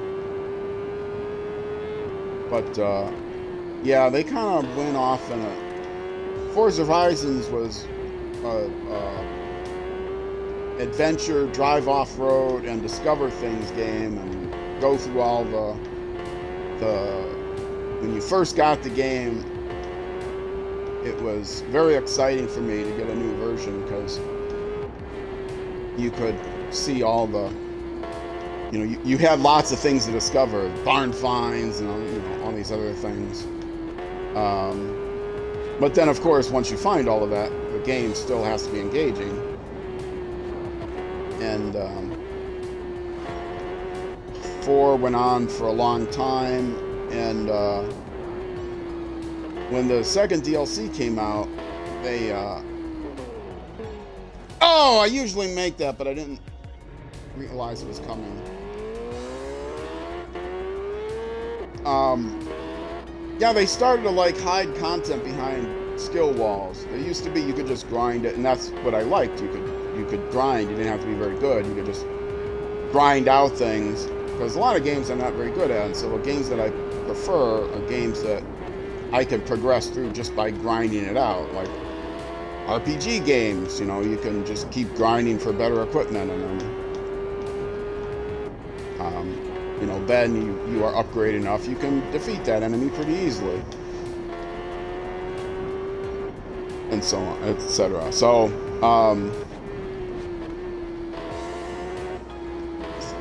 But yeah, they kind of went off in a. Forza Horizons was adventure, drive off-road, and discover things game, and go through all the when you first got the game, it was very exciting for me to get a new version because you could see all the, you had lots of things to discover, barn finds and all these other things. But then, of course, once you find all of that, the game still has to be engaging. And 4 went on for a long time, and when the second DLC came out, they I usually make that, but I didn't realize it was coming. Yeah, they started to hide content behind skill walls. It used to be you could just grind it, and that's what I liked. You could grind. You didn't have to be very good. You could just grind out things, because a lot of games I'm not very good at. And so the games that I prefer are games that I can progress through just by grinding it out, like RPG games. You can just keep grinding for better equipment, and then then you are upgraded enough, you can defeat that enemy pretty easily, and so on, etc. So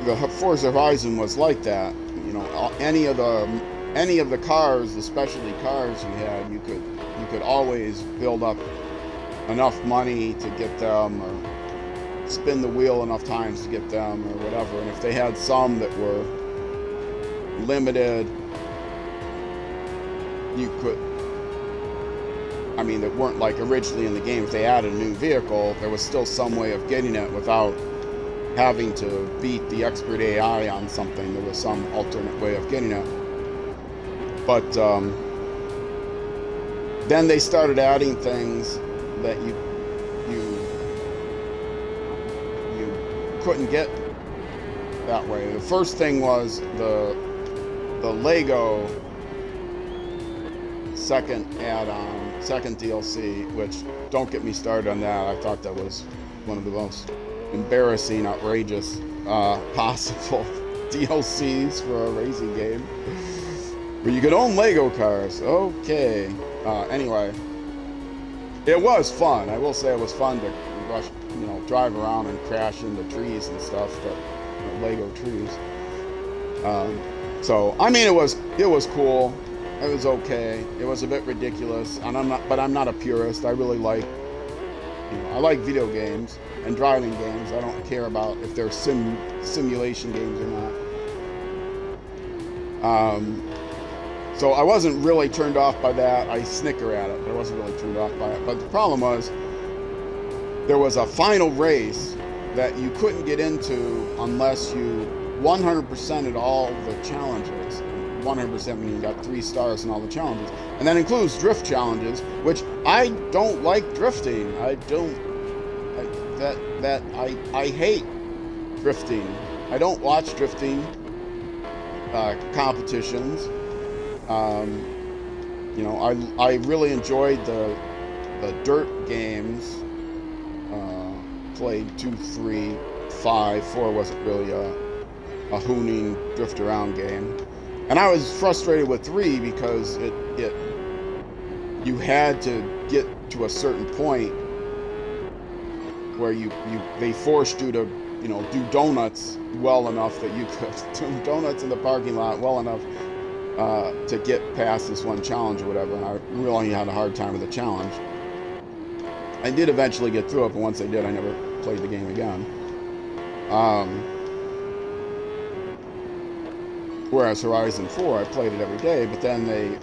the Forza Horizon was like that. Any of the cars, the specialty cars you had, you could always build up enough money to get them, or spin the wheel enough times to get them, or whatever. And if they had some that were limited, you could, I mean, that weren't like originally in the game. If they added a new vehicle, there was still some way of getting it without having to beat the expert AI on something. There was some alternate way of getting it. But then they started adding things that you couldn't get that way. The first thing was the Lego second add-on, second DLC, which, don't get me started on that. I thought that was one of the most embarrassing, outrageous possible DLCs for a racing game. But you could own Lego cars. Okay. Anyway, it was fun. I will say it was fun to rush, drive around and crash into trees and stuff, Lego trees. So I mean, it was cool. It was okay. It was a bit ridiculous, and I'm not a purist. I really like, I like video games and driving games. I don't care about if they're simulation games or not. So I wasn't really turned off by that. I snicker at it, but I wasn't really turned off by it. But the problem was, there was a final race that you couldn't get into unless you 100%ed all the challenges. 100% meaning you got 3 stars in all the challenges. And that includes drift challenges, which I don't like drifting. I hate drifting. I don't watch drifting competitions. I really enjoyed the dirt games. Played 2, 3, 5, 4 wasn't really a hooning drift around game, and I was frustrated with 3 because you had to get to a certain point where they forced you to do donuts well enough that you could do donuts in the parking lot well enough to get past this one challenge or whatever, and I really had a hard time with the challenge. I did eventually get through it, but once I did, I never played the game again. Whereas Horizon 4, I played it every day, but then the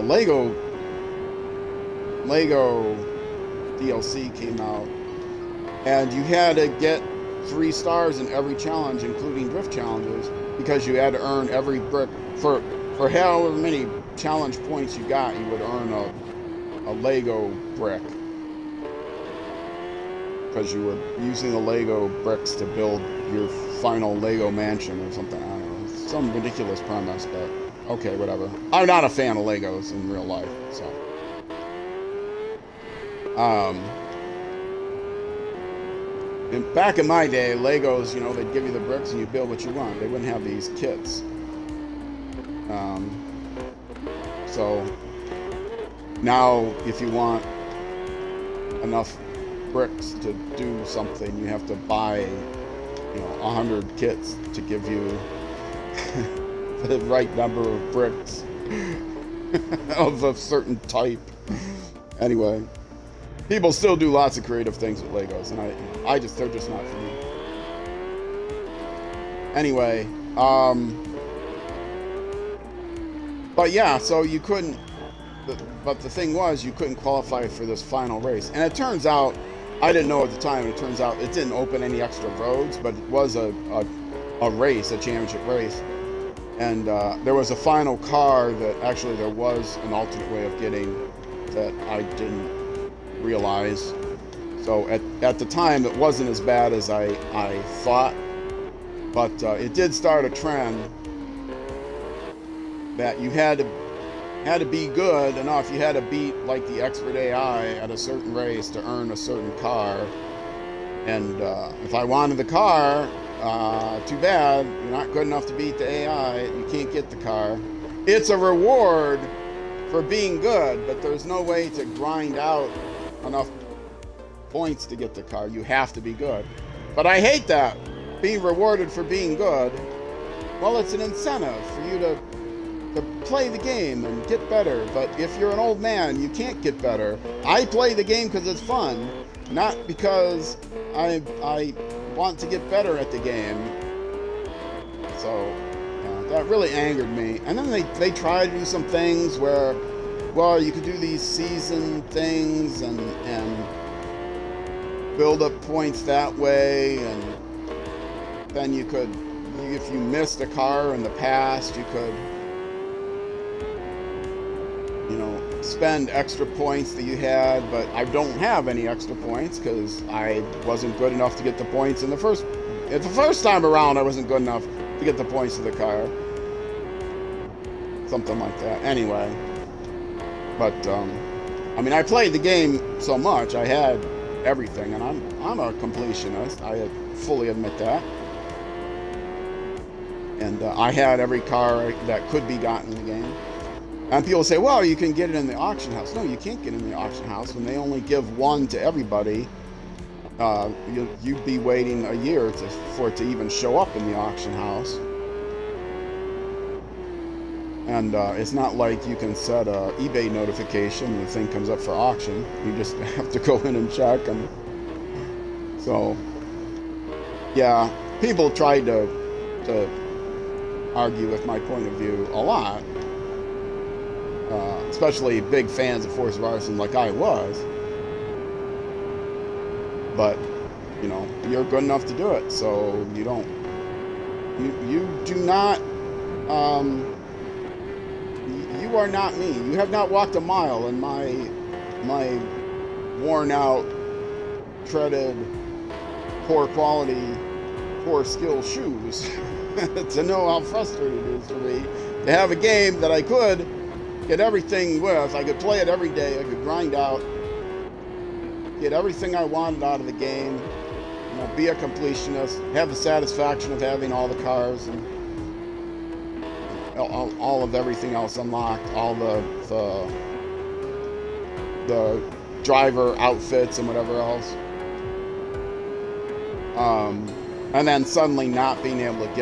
Lego DLC came out, and you had to get 3 stars in every challenge, including drift challenges, because you had to earn every brick. For however many challenge points you got, you would earn a Lego brick, because you were using the Lego bricks to build your final Lego mansion or something. I don't know, some ridiculous premise, but okay, whatever. I'm not a fan of Legos in real life, so. And back in my day, Legos, they'd give you the bricks and you build what you want. They wouldn't have these kits. So now, if you want enough bricks to do something, you have to buy 100 kits to give you the right number of bricks of a certain type. Anyway, people still do lots of creative things with Legos, and they're just not for me. Anyway, but yeah, so you couldn't. But the thing was, you couldn't qualify for this final race, and it turns out, I didn't know at the time, it turns out it didn't open any extra roads, but it was a race, a championship race. And there was a final car that actually there was an alternate way of getting that I didn't realize. So at the time, it wasn't as bad as I thought, but it did start a trend that you had to be good enough. You had to beat like the expert AI at a certain race to earn a certain car. And if I wanted the car, too bad, you're not good enough to beat the AI. You can't get the car. It's a reward for being good, but there's no way to grind out enough points to get the car. You have to be good. But I hate that, being rewarded for being good. Well, it's an incentive for you to play the game and get better. But if you're an old man, you can't get better. I play the game because it's fun, not because I want to get better at the game. So that really angered me. And then they tried to do some things where, well, you could do these season things and build up points that way, and then you could, if you missed a car in the past, you could, you know, spend extra points that you had. But I don't have any extra points because I wasn't good enough to get the points in the first time around. I wasn't good enough to get the points of the car. Something like that. Anyway. But, I mean, I played the game so much, I had everything, and I'm a completionist. I fully admit that. And I had every car that could be gotten in the game. And people say, well, you can get it in the auction house. No, you can't get it in the auction house. When they only give one to everybody, you'd be waiting a year for it to even show up in the auction house. And it's not like you can set a eBay notification and the thing comes up for auction. You just have to go in and check. And so, yeah, people tried to argue with my point of view a lot, especially big fans of Forza Horizon like I was. But, you know, you're good enough to do it, so you do not, you are not me. You have not walked a mile in my worn out, treaded, poor quality, poor skill shoes to know how frustrating it is for me to have a game that I could get everything with. I could play it every day. I could grind out, get everything I wanted out of the game, you know, be a completionist, have the satisfaction of having all the cars and all of everything else unlocked, all the driver outfits and whatever else. And then suddenly not being able to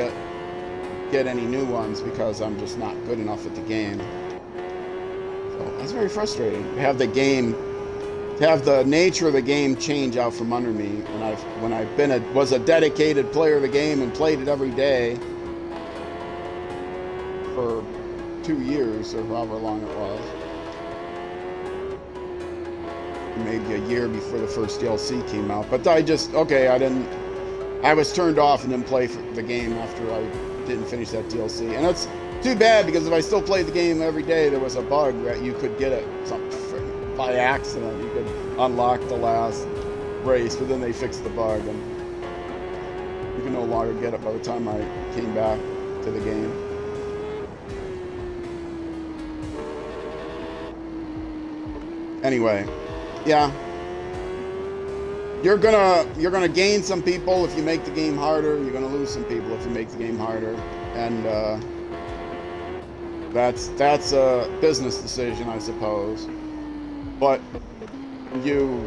get any new ones because I'm just not good enough at the game. So that's very frustrating. To have the nature of the game change out from under me when I was a dedicated player of the game and played it every day for 2 years or however long it was. Maybe a year before the first DLC came out. But I was turned off and didn't play for the game after I didn't finish that DLC. And that's too bad, because if I still played the game every day, there was a bug that you could get it by accident. You could unlock the last race, but then they fixed the bug and you can no longer get it by the time I came back to the game. Anyway, yeah. You're gonna gain some people if you make the game harder. You're gonna lose some people if you make the game harder, and that's a business decision, I suppose. But you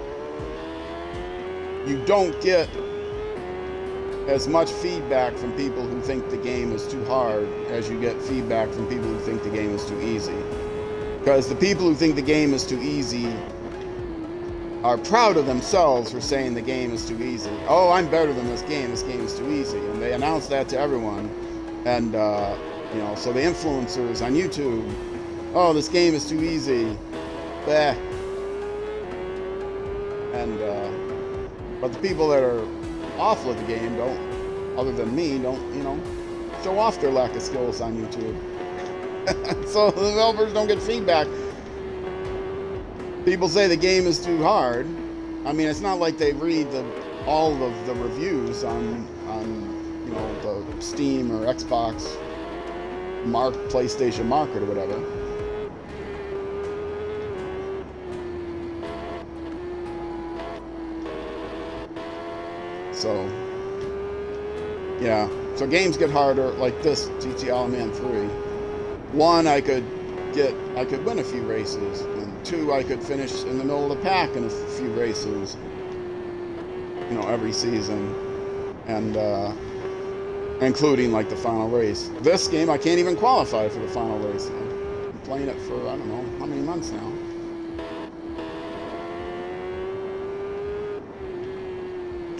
don't get as much feedback from people who think the game is too hard as you get feedback from people who think the game is too easy. Because the people who think the game is too easy are proud of themselves for saying the game is too easy. Oh, I'm better than this game is too easy. And they announce that to everyone. And, you know, so the influencers on YouTube, oh, this game is too easy. Bleh. And, but the people that are awful at the game don't, other than me, don't, you know, show off their lack of skills on YouTube. So the developers don't get feedback. People say the game is too hard. I mean, it's not like they read all of the reviews on you know, the Steam or Xbox PlayStation Market or whatever. So, yeah. So games get harder, like this GTA Man 3. 1, I could win a few races, and 2, I could finish in the middle of the pack in a few races, you know, every season, and including like the final race. This game, I can't even qualify for the final race. I'm playing it for, I don't know how many months now.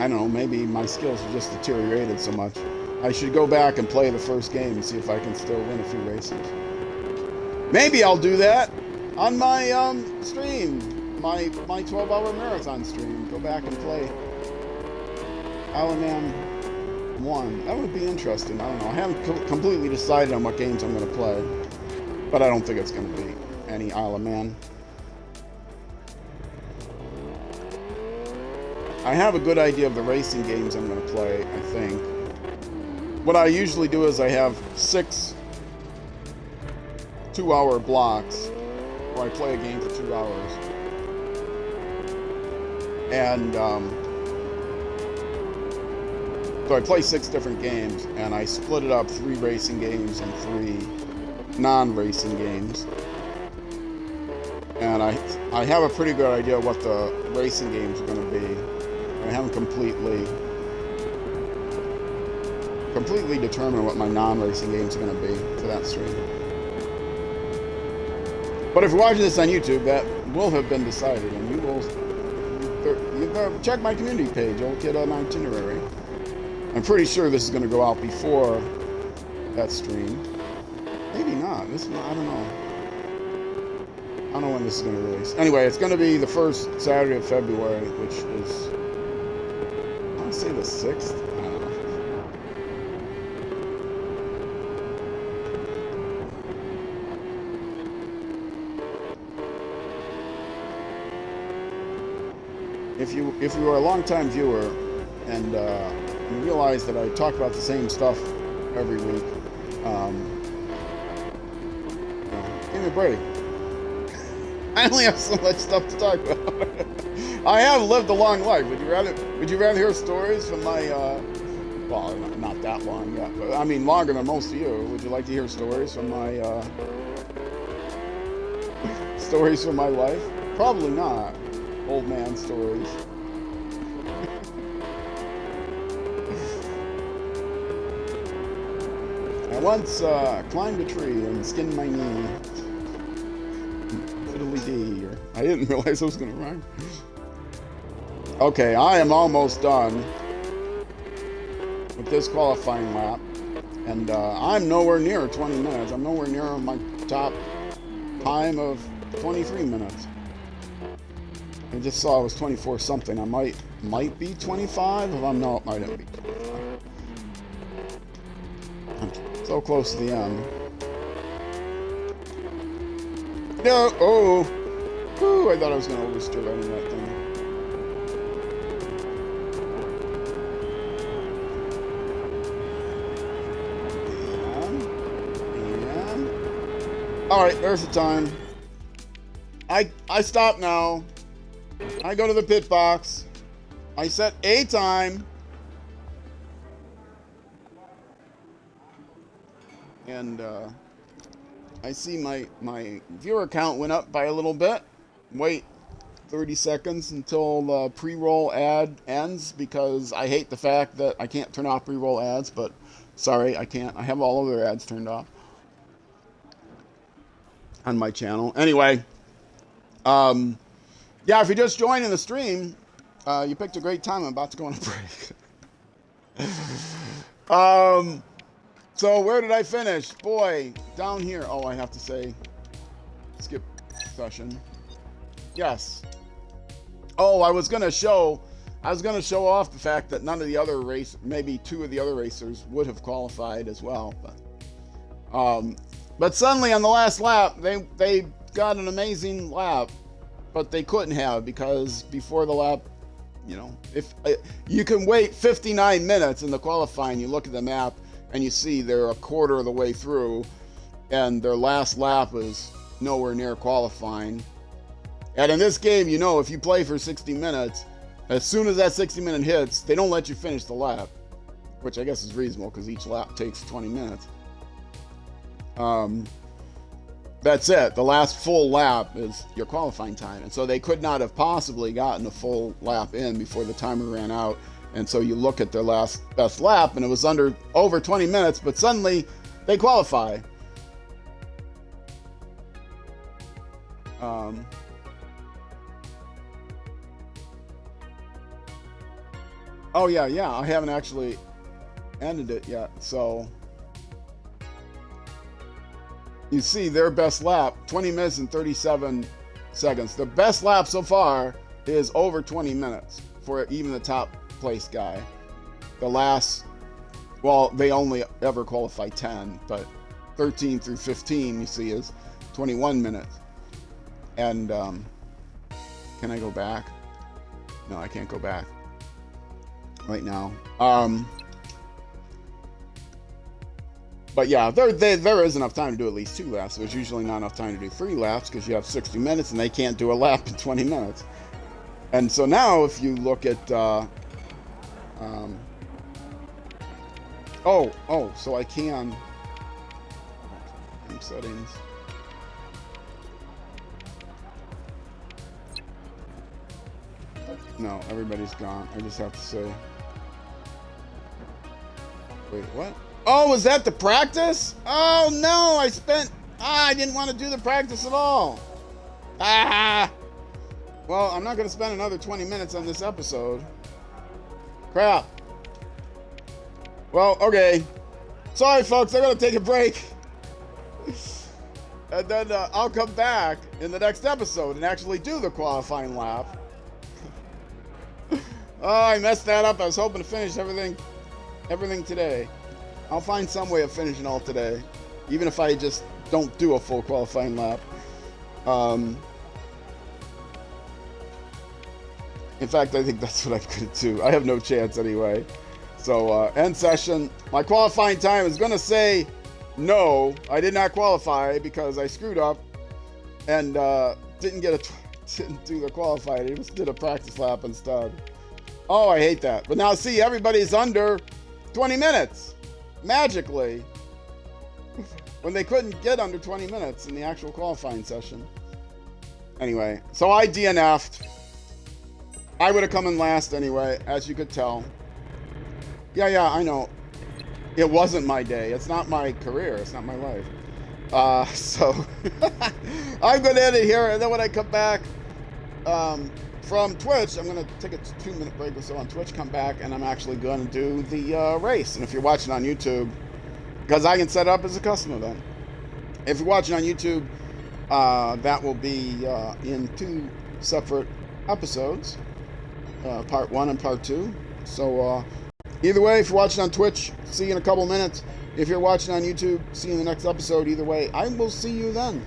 I don't know, maybe my skills have just deteriorated so much. I should go back and play the first game and see if I can still win a few races. Maybe I'll do that on my stream, my 12-hour marathon stream. Go back and play Isle of Man 1. That would be interesting. I don't know. I haven't completely decided on what games I'm going to play, but I don't think it's going to be any Isle of Man. I have a good idea of the racing games I'm going to play, I think. What I usually do is I have 6 2-hour blocks where I play a game for 2 hours. And so I play 6 different games, and I split it up 3 racing games and 3 non-racing games. And I have a pretty good idea what the racing games are going to be. I haven't completely determined what my non-racing games are going to be for that stream. But if you're watching this on YouTube, that will have been decided, and you check my community page. I'll get an itinerary. I'm pretty sure this is going to go out before that stream. Maybe not. I don't know. I don't know when this is going to release. Anyway, it's going to be the first Saturday of February, which is, I want to say the 6th. I don't know. If you are a long-time viewer and you realize that I talk about the same stuff every week, give me a break. I only have so much stuff to talk about. I have lived a long life. Would you rather hear stories from my well, not that long yet, but I mean longer than most of you. Would you like to hear stories from my life? Probably not. Old man stories. I once climbed a tree and skinned my knee. Fiddly dee. I didn't realize I was going to rhyme. Okay, I am almost done with this qualifying lap. And I'm nowhere near 20 minutes. I'm nowhere near my top time of 23 minutes. I just saw it was 24 something. I might be 25. If I'm not, I might be 25. I'm so close to the end. No, oh, whew, I thought I was going to oversteer right in that thing. And all right, there's the time. I stop now. I go to the pit box. I set a time. And I see my viewer count went up by a little bit. Wait 30 seconds until the pre-roll ad ends because I hate the fact that I can't turn off pre-roll ads, but sorry, I can't. I have all other ads turned off on my channel. Anyway, yeah, if you're just joining the stream, you picked a great time. I'm about to go on a break. So where did I finish? Boy, down here. Oh, I have to say, skip session. Yes. Oh, I was gonna show off the fact that none of the other maybe 2 of the other racers would have qualified as well. But suddenly on the last lap, they got an amazing lap. But they couldn't have because before the lap, you know, if you can wait 59 minutes in the qualifying, you look at the map and you see they're a quarter of the way through and their last lap is nowhere near qualifying. And in this game, you know, if you play for 60 minutes, as soon as that 60-minute hits, they don't let you finish the lap, which I guess is reasonable because each lap takes 20 minutes. That's it. The last full lap is your qualifying time. And so they could not have possibly gotten a full lap in before the timer ran out. And so you look at their best lap and it was over 20 minutes, but suddenly they qualify. Oh yeah, I haven't actually ended it yet. So you see their best lap, 20 minutes and 37 seconds. The best lap so far is over 20 minutes for even the top place guy. The last, well, they only ever qualify 10, but 13 through 15 you see is 21 minutes. And can I go back? No, I can't go back right now. But yeah, there is enough time to do at least 2 laps. There's usually not enough time to do 3 laps because you have 60 minutes and they can't do a lap in 20 minutes. And so now if you look at, so I can, settings. No, everybody's gone. I just have to say. Wait, what? Oh, was that the practice? Oh no, I didn't want to do the practice at all. Well, I'm not going to spend another 20 minutes on this episode. Crap. Well, okay. Sorry, folks, I'm going to take a break. And then I'll come back in the next episode and actually do the qualifying lap. Oh, I messed that up. I was hoping to finish everything today. I'll find some way of finishing all today, even if I just don't do a full qualifying lap. In fact, I think that's what I'm going to do. I have no chance anyway. So, end session. My qualifying time is going to say no. I did not qualify because I screwed up and didn't do the qualifying. I just did a practice lap instead. Oh, I hate that. But now see, everybody's under 20 minutes. Magically. When they couldn't get under 20 minutes in the actual qualifying session. Anyway, so I DNF'd. I would have come in last anyway, as you could tell. Yeah, I know. It wasn't my day. It's not my career. It's not my life. So I'm going to end it here. And then when I come back from Twitch, I'm going to take a 2-minute break or so on Twitch, come back, and I'm actually going to do the race. And if you're watching on YouTube, because I can set it up as a custom event. If you're watching on YouTube, that will be in 2 separate episodes. Part 1 and part 2. So either way, if you're watching on Twitch, see you in a couple minutes. If you're watching on YouTube, see you in the next episode. Either way, I will see you then.